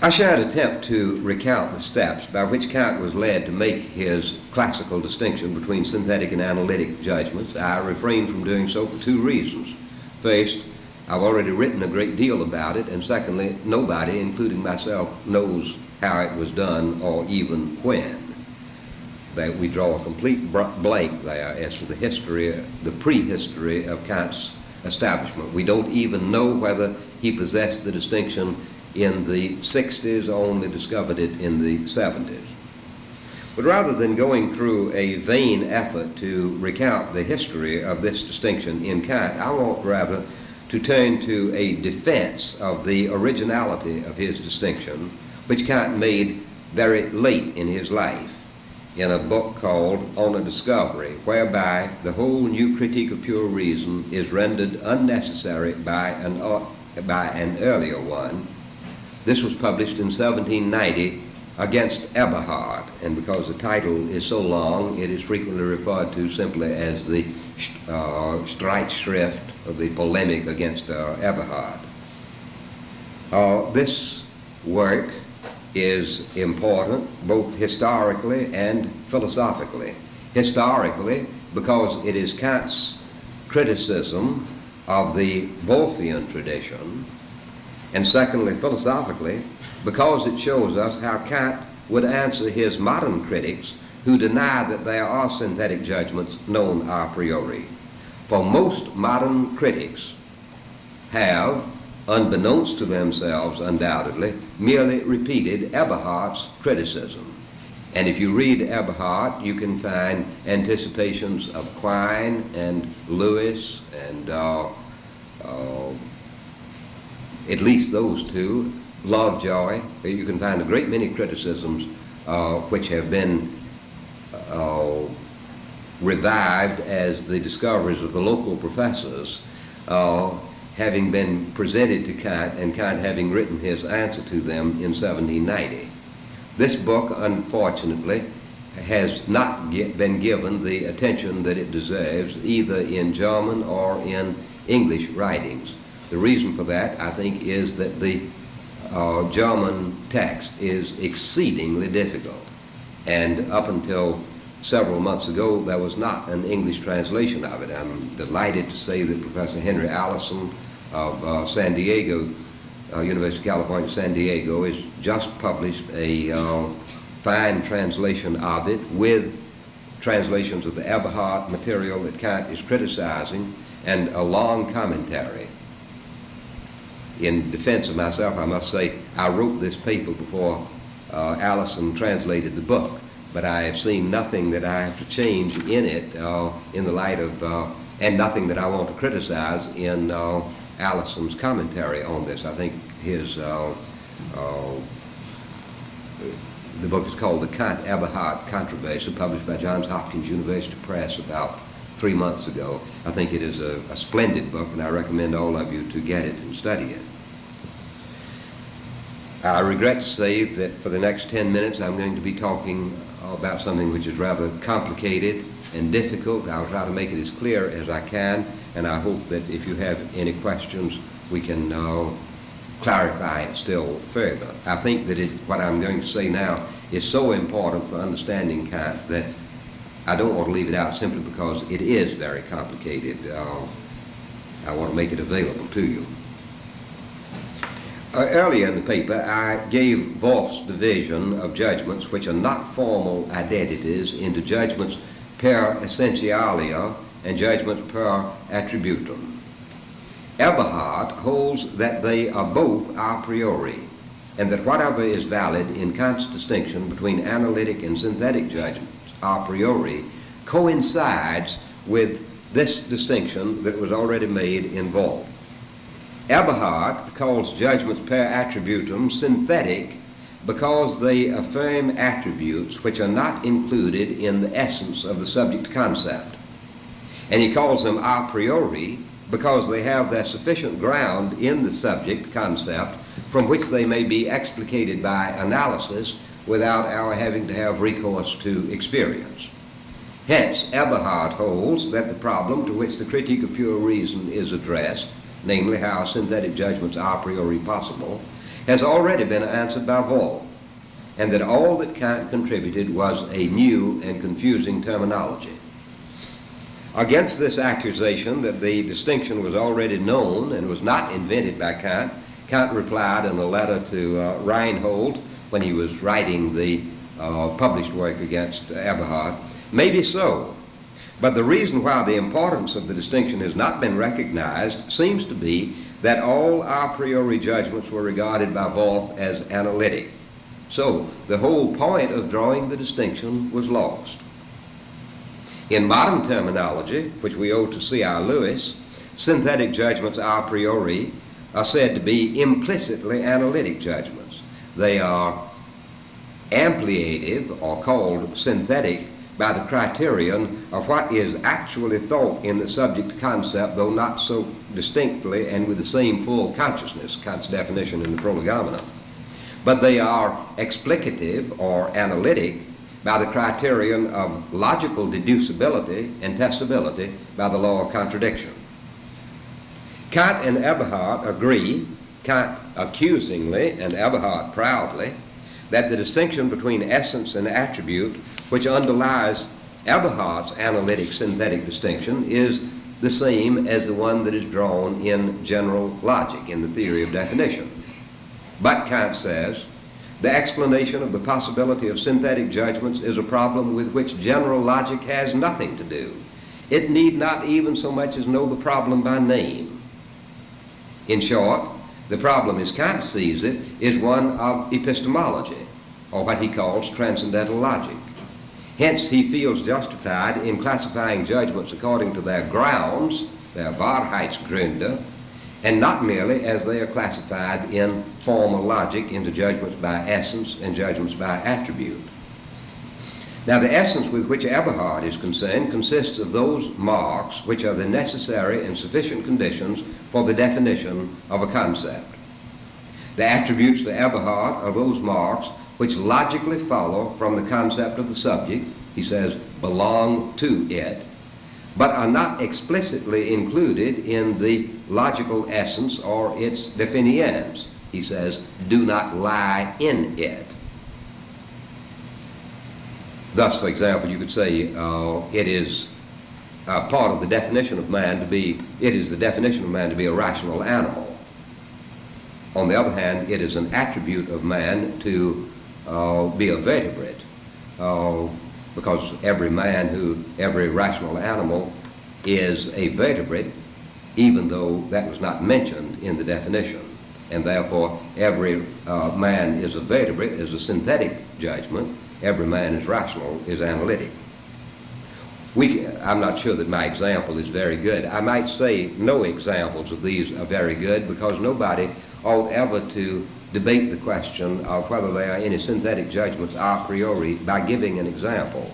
I shall attempt to recount the steps by which Kant was led to make his classical distinction between synthetic and analytic judgments. I refrain from doing so for two reasons. First, I've already written a great deal about it, and secondly, nobody, including myself, knows how it was done or even when. That we draw a complete blank there as to the history, the prehistory of Kant's establishment. We don't even know whether he possessed the distinction in the 60s or only discovered it in the 70s. But rather than going through a vain effort to recount the history of this distinction in Kant, I want rather to turn to a defense of the originality of his distinction, which Kant made very late in his life in a book called On a Discovery, whereby the whole new critique of pure reason is rendered unnecessary by an earlier one. This was published in 1790 against Eberhard, and because the title is so long, it is frequently referred to simply as the Streitschrift, of the polemic against Eberhard. This work is important both historically and philosophically. Historically, because it is Kant's criticism of the Wolffian tradition, and secondly, philosophically, because it shows us how Kant would answer his modern critics who deny that there are synthetic judgments known a priori. For most modern critics have, unbeknownst to themselves undoubtedly, merely repeated Eberhard's criticism. And if you read Eberhard, you can find anticipations of Quine and Lewis and at least those two, Lovejoy. You can find a great many criticisms which have been revived as the discoveries of the local professors, having been presented to Kant and Kant having written his answer to them in 1790. This book, unfortunately, has not been given the attention that it deserves, either in German or in English writings. The reason for that, I think, is that the German text is exceedingly difficult. And up until several months ago, there was not an English translation of it. I'm delighted to say that Professor Henry Allison of San Diego, University of California, San Diego, has just published a fine translation of it with translations of the Eberhard material that Kant is criticizing and a long commentary. In defense of myself, I must say, I wrote this paper before Allison translated the book, but I have seen nothing that I have to change in it in the light of, and nothing that I want to criticize in Allison's commentary on this. I think his, the book is called The Kant-Eberhard Controversy, published by Johns Hopkins University Press about 3 months ago. I think it is a splendid book, and I recommend all of you to get it and study it. I regret to say that for the next 10 minutes I'm going to be talking about something which is rather complicated and difficult. I'll try to make it as clear as I can, and I hope that if you have any questions, we can clarify it still further. I think that what I'm going to say now is so important for understanding Kant that I don't want to leave it out simply because it is very complicated. I want to make it available to you. Earlier in the paper, I gave Wolff's division of judgments which are not formal identities into judgments per essentialia and judgments per attributum. Eberhard holds that they are both a priori, and that whatever is valid in Kant's distinction between analytic and synthetic judgments a priori coincides with this distinction that was already made in Wolff. Eberhard calls judgments per attributum synthetic because they affirm attributes which are not included in the essence of the subject concept. And he calls them a priori because they have their sufficient ground in the subject concept from which they may be explicated by analysis without our having to have recourse to experience. Hence, Eberhard holds that the problem to which the Critique of Pure Reason is addressed, namely how synthetic judgments are a priori possible, has already been answered by Wolff, and that all that Kant contributed was a new and confusing terminology. Against this accusation that the distinction was already known and was not invented by Kant, Kant replied in a letter to Reinhold when he was writing the published work against Eberhard, "Maybe so, but the reason why the importance of the distinction has not been recognized seems to be that all a priori judgments were regarded by Wolff as analytic. So the whole point of drawing the distinction was lost." In modern terminology, which we owe to C.R. Lewis, synthetic judgments a priori are said to be implicitly analytic judgments. They are ampliative, or called synthetic, by the criterion of what is actually thought in the subject concept, though not so distinctly and with the same full consciousness, Kant's definition in the Prolegomena. But they are explicative or analytic by the criterion of logical deducibility and testability by the law of contradiction. Kant and Eberhard agree, Kant accusingly and Eberhard proudly, that the distinction between essence and attribute which underlies Eberhard's analytic synthetic distinction is the same as the one that is drawn in general logic, in the theory of definition. But, Kant says, the explanation of the possibility of synthetic judgments is a problem with which general logic has nothing to do. It need not even so much as know the problem by name. In short, the problem as Kant sees it is one of epistemology, or what he calls transcendental logic. Hence, he feels justified in classifying judgments according to their grounds, their Wahrheitsgründe, and not merely as they are classified in formal logic into judgments by essence and judgments by attribute. Now, the essence with which Eberhard is concerned consists of those marks which are the necessary and sufficient conditions for the definition of a concept. The attributes to Eberhard are those marks which logically follow from the concept of the subject, he says, belong to it, but are not explicitly included in the logical essence or its definitions. He says, do not lie in it. Thus, for example, you could say it is part of the definition of man to be, it is the definition of man to be a rational animal. On the other hand, it is an attribute of man to be a vertebrate, because every rational animal is a vertebrate, even though that was not mentioned in the definition. And therefore, every man is a vertebrate is a synthetic judgment. Every man is rational is analytic. I'm not sure that my example is very good. I might say no examples of these are very good, because nobody ought ever to debate the question of whether there are any synthetic judgments a priori by giving an example,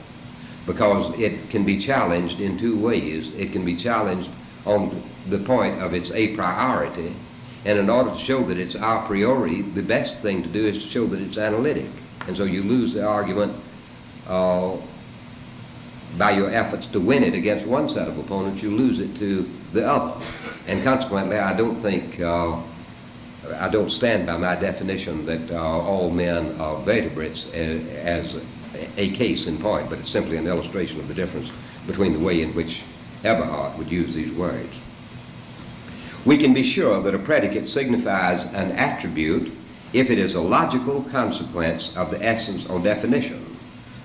because it can be challenged in two ways. It can be challenged on the point of its a priority, and in order to show that it's a priori, the best thing to do is to show that it's analytic. And so you lose the argument by your efforts to win it against one set of opponents, you lose it to the other. And consequently, I don't think, I don't stand by my definition that all men are vertebrates as a case in point, but it's simply an illustration of the difference between the way in which Eberhard would use these words. We can be sure that a predicate signifies an attribute if it is a logical consequence of the essence or definition,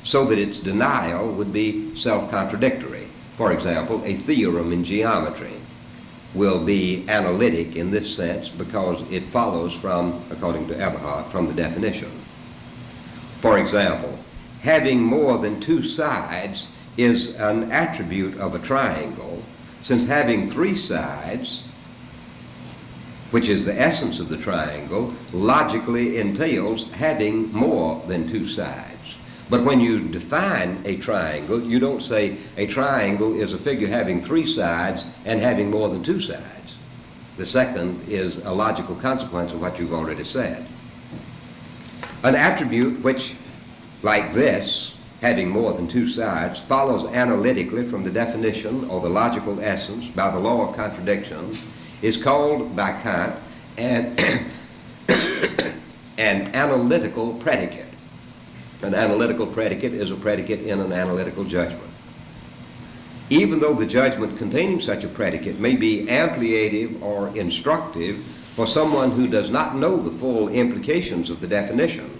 so that its denial would be self-contradictory. For example, a theorem in geometry will be analytic in this sense because it follows from, according to Eberhard, from the definition. For example, having more than two sides is an attribute of a triangle, since having three sides, which is the essence of the triangle, logically entails having more than two sides. But when you define a triangle, you don't say a triangle is a figure having three sides and having more than two sides. The second is a logical consequence of what you've already said. An attribute which, like this, having more than two sides, follows analytically from the definition or the logical essence by the law of contradiction, is called by Kant an analytical predicate. An analytical predicate is a predicate in an analytical judgment. Even though the judgment containing such a predicate may be ampliative or instructive for someone who does not know the full implications of the definition,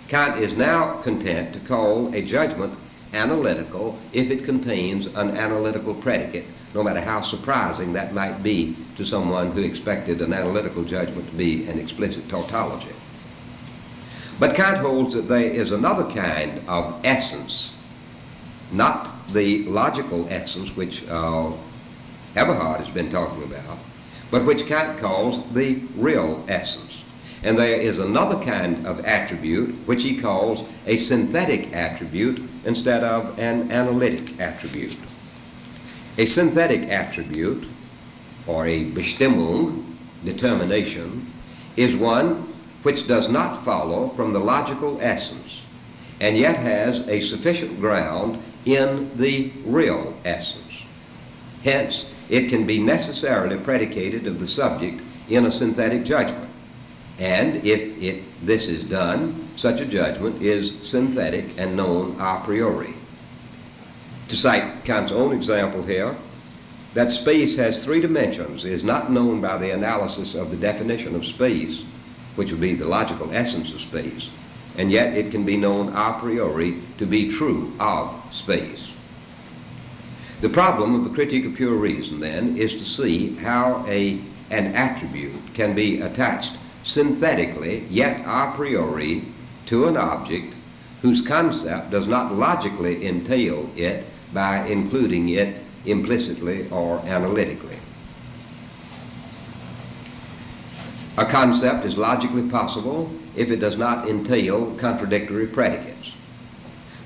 Kant is now content to call a judgment analytical if it contains an analytical predicate, no matter how surprising that might be to someone who expected an analytical judgment to be an explicit tautology. But Kant holds that there is another kind of essence, not the logical essence which Eberhard has been talking about, but which Kant calls the real essence. And there is another kind of attribute which he calls a synthetic attribute instead of an analytic attribute. A synthetic attribute, or a Bestimmung, determination, is one which does not follow from the logical essence, and yet has a sufficient ground in the real essence. Hence, it can be necessarily predicated of the subject in a synthetic judgment, and if this is done, such a judgment is synthetic and known a priori. To cite Kant's own example here, that space has three dimensions is not known by the analysis of the definition of space, which would be the logical essence of space, and yet it can be known a priori to be true of space. The problem of the critique of pure reason, then, is to see how an attribute can be attached synthetically, yet a priori, to an object whose concept does not logically entail it by including it implicitly or analytically. A concept is logically possible if it does not entail contradictory predicates.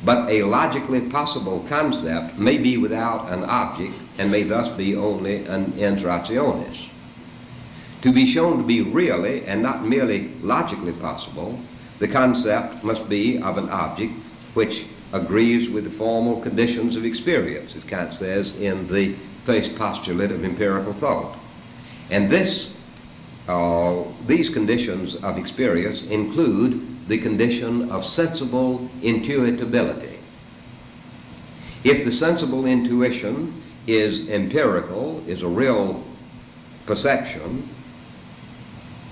But a logically possible concept may be without an object and may thus be only an ens rationis. To be shown to be really and not merely logically possible, the concept must be of an object which agrees with the formal conditions of experience, as Kant says in the first postulate of empirical thought. And these conditions of experience include the condition of sensible intuitability. If the sensible intuition is empirical, is a real perception,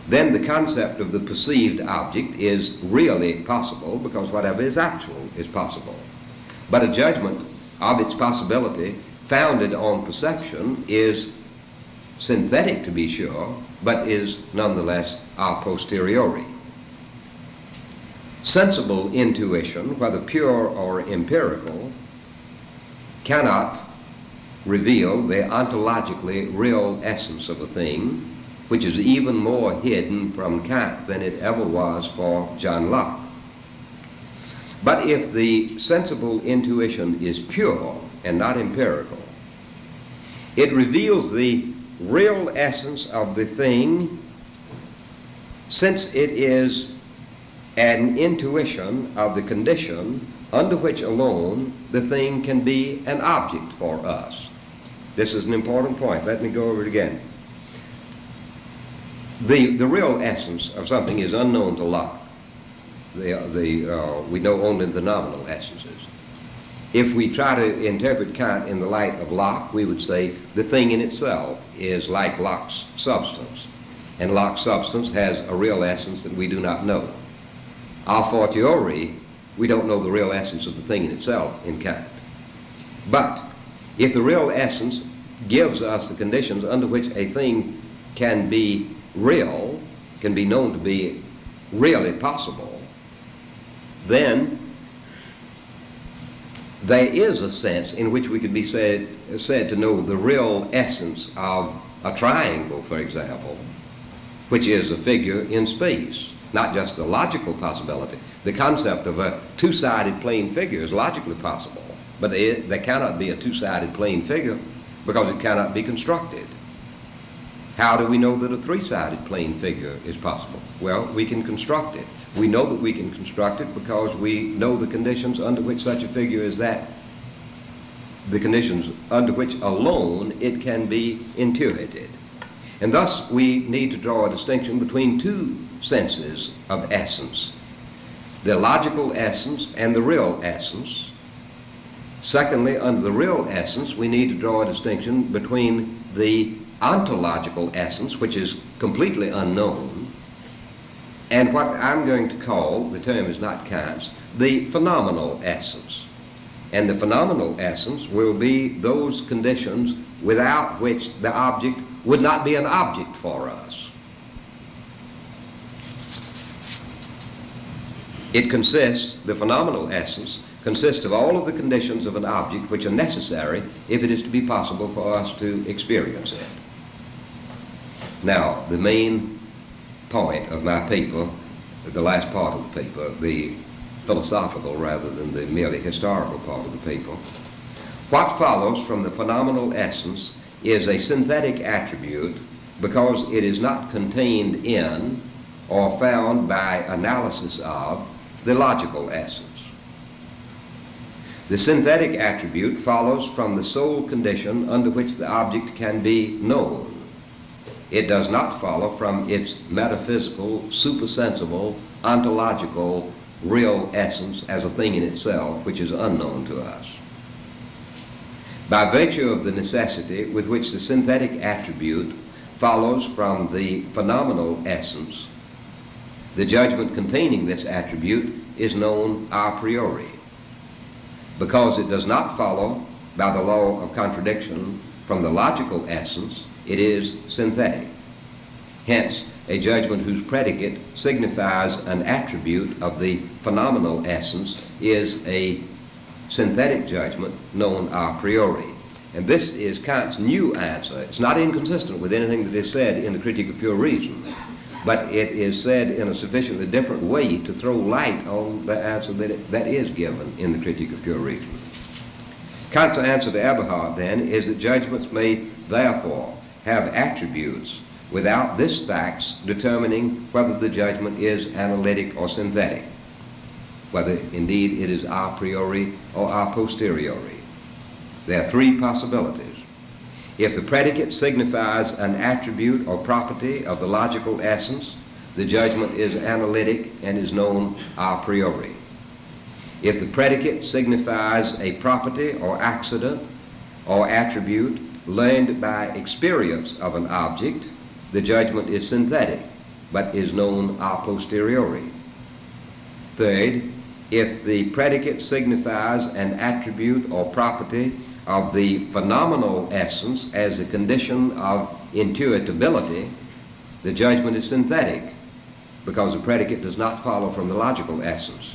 then the concept of the perceived object is really possible, because whatever is actual is possible. But a judgment of its possibility founded on perception is synthetic, to be sure, but is nonetheless a posteriori. Sensible intuition, whether pure or empirical, cannot reveal the ontologically real essence of a thing, which is even more hidden from Kant than it ever was for John Locke. But if the sensible intuition is pure and not empirical, it reveals the real essence of the thing, since it is an intuition of the condition under which alone the thing can be an object for us. This is an important point. Let me go over it again. The real essence of something is unknown to Locke. We know only the nominal essences. If we try to interpret Kant in the light of Locke, we would say the thing in itself is like Locke's substance, and Locke's substance has a real essence that we do not know. A fortiori, we don't know the real essence of the thing in itself in Kant. But if the real essence gives us the conditions under which a thing can be real, can be known to be really possible, then there is a sense in which we could be said to know the real essence of a triangle, for example, which is a figure in space, not just the logical possibility. The concept of a two-sided plane figure is logically possible, but there cannot be a two-sided plane figure because it cannot be constructed. How do we know that a three-sided plane figure is possible? Well, we can construct it. We know that we can construct it because we know the conditions under which such a figure is that, the conditions under which alone it can be intuited. And thus we need to draw a distinction between two senses of essence, the logical essence and the real essence. Secondly, under the real essence, we need to draw a distinction between the ontological essence, which is completely unknown, and what I'm going to call, the term is not Kant's, the phenomenal essence. And the phenomenal essence will be those conditions without which the object would not be an object for us. It consists, the phenomenal essence consists of all of the conditions of an object which are necessary if it is to be possible for us to experience it. Now, the main point of my paper, the last part of the paper, the philosophical rather than the merely historical part of the paper, what follows from the phenomenal essence is a synthetic attribute because it is not contained in or found by analysis of the logical essence. The synthetic attribute follows from the sole condition under which the object can be known. It does not follow from its metaphysical, supersensible, ontological, real essence as a thing in itself, which is unknown to us. By virtue of the necessity with which the synthetic attribute follows from the phenomenal essence, the judgment containing this attribute is known a priori. Because it does not follow by the law of contradiction from the logical essence, it is synthetic. Hence, a judgment whose predicate signifies an attribute of the phenomenal essence is a synthetic judgment known a priori. And this is Kant's new answer. It's not inconsistent with anything that is said in the Critique of Pure Reason, but it is said in a sufficiently different way to throw light on the answer that is given in the Critique of Pure Reason. Kant's answer to Eberhard, then, is that judgments may therefore have attributes without this facts determining whether the judgment is analytic or synthetic, whether indeed it is a priori or a posteriori. There are three possibilities. If the predicate signifies an attribute or property of the logical essence, the judgment is analytic and is known a priori. If the predicate signifies a property or accident or attribute learned by experience of an object, the judgment is synthetic, but is known a posteriori. Third, if the predicate signifies an attribute or property of the phenomenal essence as a condition of intuitability, the judgment is synthetic, because the predicate does not follow from the logical essence.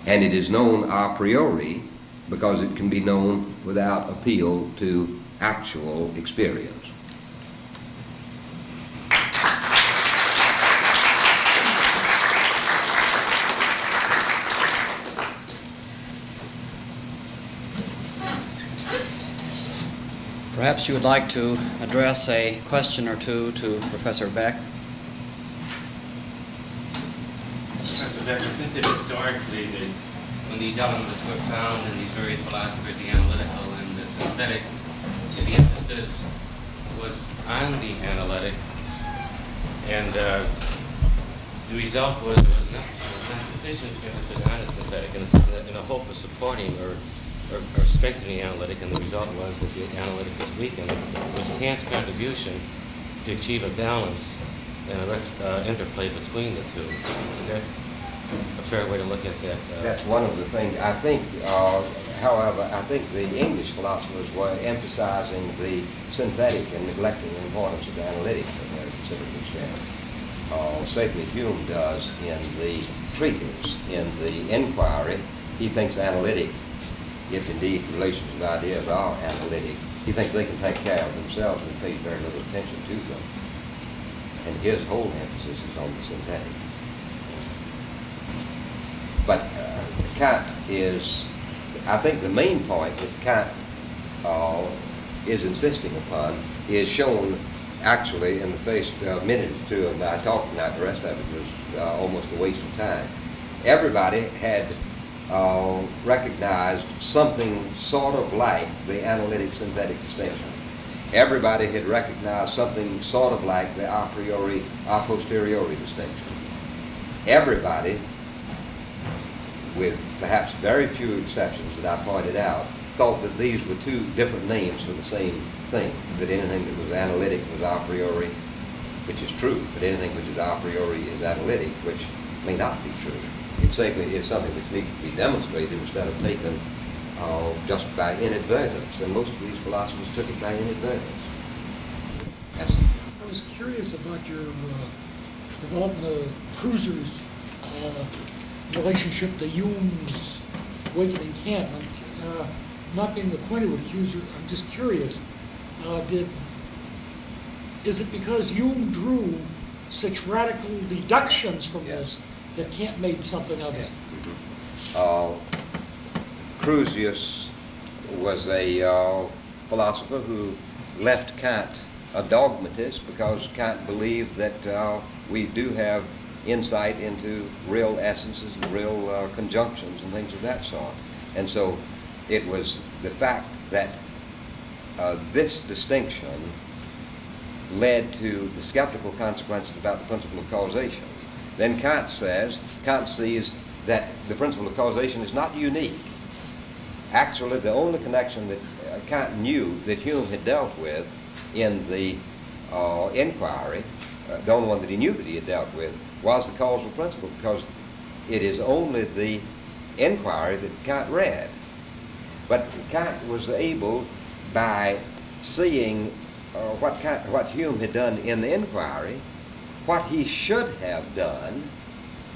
And it is known a priori because it can be known without appeal to actual experience. Perhaps you would like to address a question or two to Professor Beck. Professor Beck, I think that historically, that when these elements were found in these various philosophers, the analytical and the synthetic, the emphasis was on the analytic, and the result was not sufficient emphasis on the synthetic in the hope of supporting or strengthening the analytic, and the result was that the analytic was weakened. It was Kant's contribution to achieve a balance and an interplay between the two. Is that a fair way to look at that? That's one of the things. I think, however, I think the English philosophers were emphasizing the synthetic and neglecting the importance of the analytic to a very considerable extent. Certainly Hume does in the treatise. In the inquiry, he thinks analytic, if indeed relations of ideas are analytic, he thinks they can take care of themselves and pays very little attention to them. And his whole emphasis is on the synthetic. But Kant is, I think the main point that Kant is insisting upon is shown actually in the first minute or two of my talk tonight. The rest of it was almost a waste of time. Everybody had recognized something sort of like the analytic-synthetic distinction. Everybody had recognized something sort of like the a priori, a posteriori distinction. Everybody, with perhaps very few exceptions that I pointed out, thought that these were two different names for the same thing, that anything that was analytic was a priori, which is true, but anything which is a priori is analytic, which may not be true. It certainly is something which needs to be demonstrated instead of taken just by inadvertence, and most of these philosophers took it by inadvertence. Yes? I was curious about your development of Cruiser's relationship to Hume's awakening Kant. Not being acquainted with Cruiser, I'm just curious, is it because Hume drew such radical deductions from this that Kant made something of it? Crusius was a philosopher who left Kant a dogmatist because Kant believed that we do have insight into real essences and real conjunctions and things of that sort. And so it was the fact that this distinction led to the skeptical consequences about the principle of causation. Then Kant sees that the principle of causation is not unique. Actually, the only connection that Kant knew that Hume had dealt with in the inquiry, the only one that he knew that he had dealt with, was the causal principle, because it is only the inquiry that Kant read. But Kant was able, by seeing what Hume had done in the inquiry, what he should have done,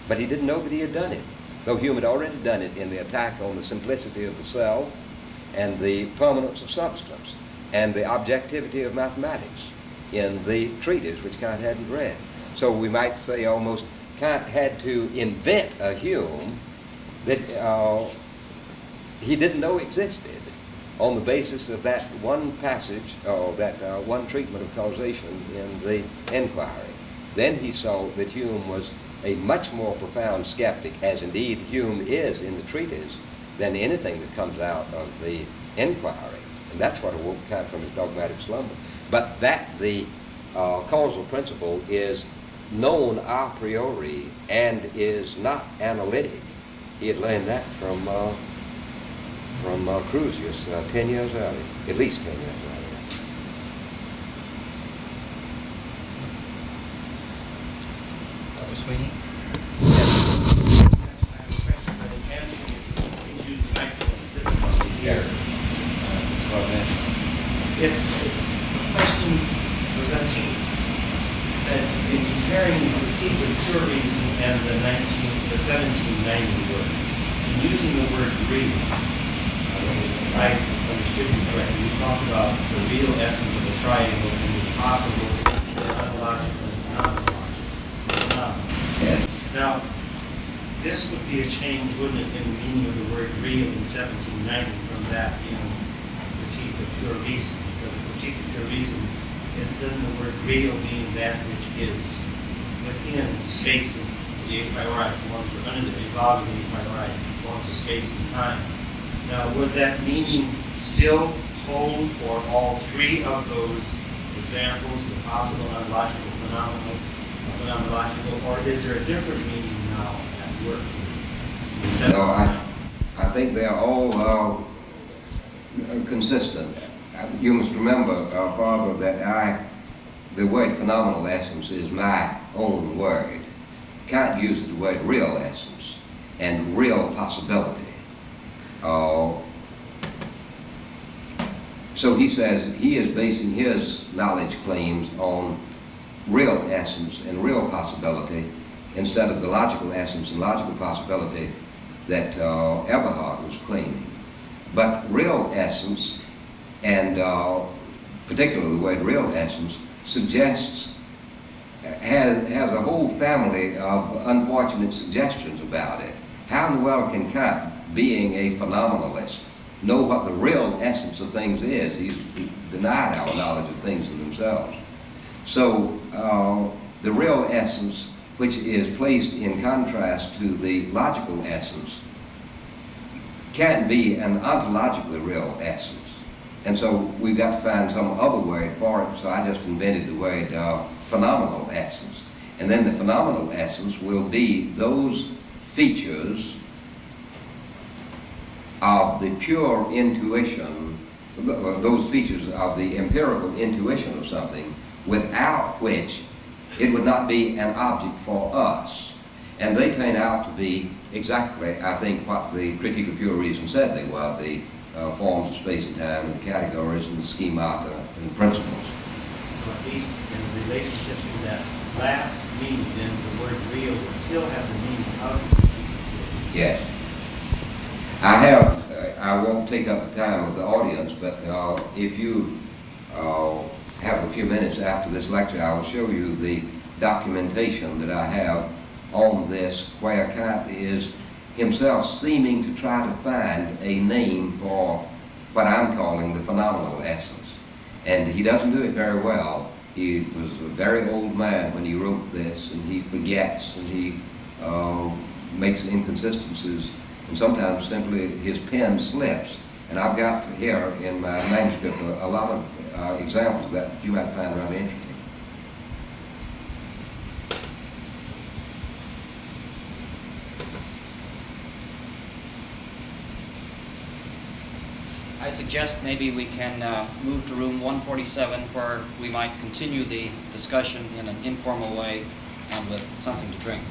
but he didn't know that he had done it, though Hume had already done it in the attack on the simplicity of the self and the permanence of substance and the objectivity of mathematics in the treatise, which Kant hadn't read. So we might say almost Kant had to invent a Hume that he didn't know existed on the basis of that one passage, or that one treatment of causation in the inquiry. Then he saw that Hume was a much more profound skeptic, as indeed Hume is in the treatise, than anything that comes out of the inquiry. And that's what awoke Kant from his dogmatic slumber. But that the causal principle is known a priori and is not analytic He had learned that from Cruzius 10 years earlier, at least 10 years earlier. Dr. Sweeney? It's a question, Professor, that in comparing the critique of pure reason and the 1790 work, and using the word real, if I understood you correctly, you talked about the real essence of the triangle and the possible, the ontological, and non-ontological. Now, this would be a change, wouldn't it, in the meaning of the word real in 1790 from that in critique of pure reason? Because the critique of pure reason doesn't the word real mean that which is within space and the a priori forms, or under the evolving a priori forms of space and time? Now, would that meaning still hold for all three of those examples, the possible ontological, phenomenological, or is there a different meaning now at work? No, I think they're all consistent. You must remember, Father, that the word phenomenal essence is my own word. Kant uses the word real essence and real possibility. So he says he is basing his knowledge claims on real essence and real possibility instead of the logical essence and logical possibility that Eberhard was claiming. But real essence, and particularly the word real essence, suggests, has a whole family of unfortunate suggestions about it. How in the world can Kant, being a phenomenalist, know what the real essence of things is? He's denied our knowledge of things in themselves. So the real essence, which is placed in contrast to the logical essence, can't be an ontologically real essence. And so we've got to find some other word for it, so I just invented the word phenomenal essence. And then the phenomenal essence will be those features of the pure intuition, those features of the empirical intuition of something, without which it would not be an object for us. And they turn out to be exactly, I think, what the Critique of Pure Reason said they were, the forms of space and time, and the categories, and the schemata, and the principles. So at least in relationship to that last meaning, then the word real would still have the meaning of the critique of pure reason. Yes. I won't take up the time of the audience, but if you have a few minutes after this lecture, I will show you the documentation that I have on this, where Kant is himself seeming to try to find a name for what I'm calling the phenomenal essence. And he doesn't do it very well. He was a very old man when he wrote this, and he forgets, and he makes inconsistencies, and sometimes simply his pen slips. And I've got here in my manuscript a lot of examples that you might find rather interesting. I suggest maybe we can move to room 147, where we might continue the discussion in an informal way and with something to drink.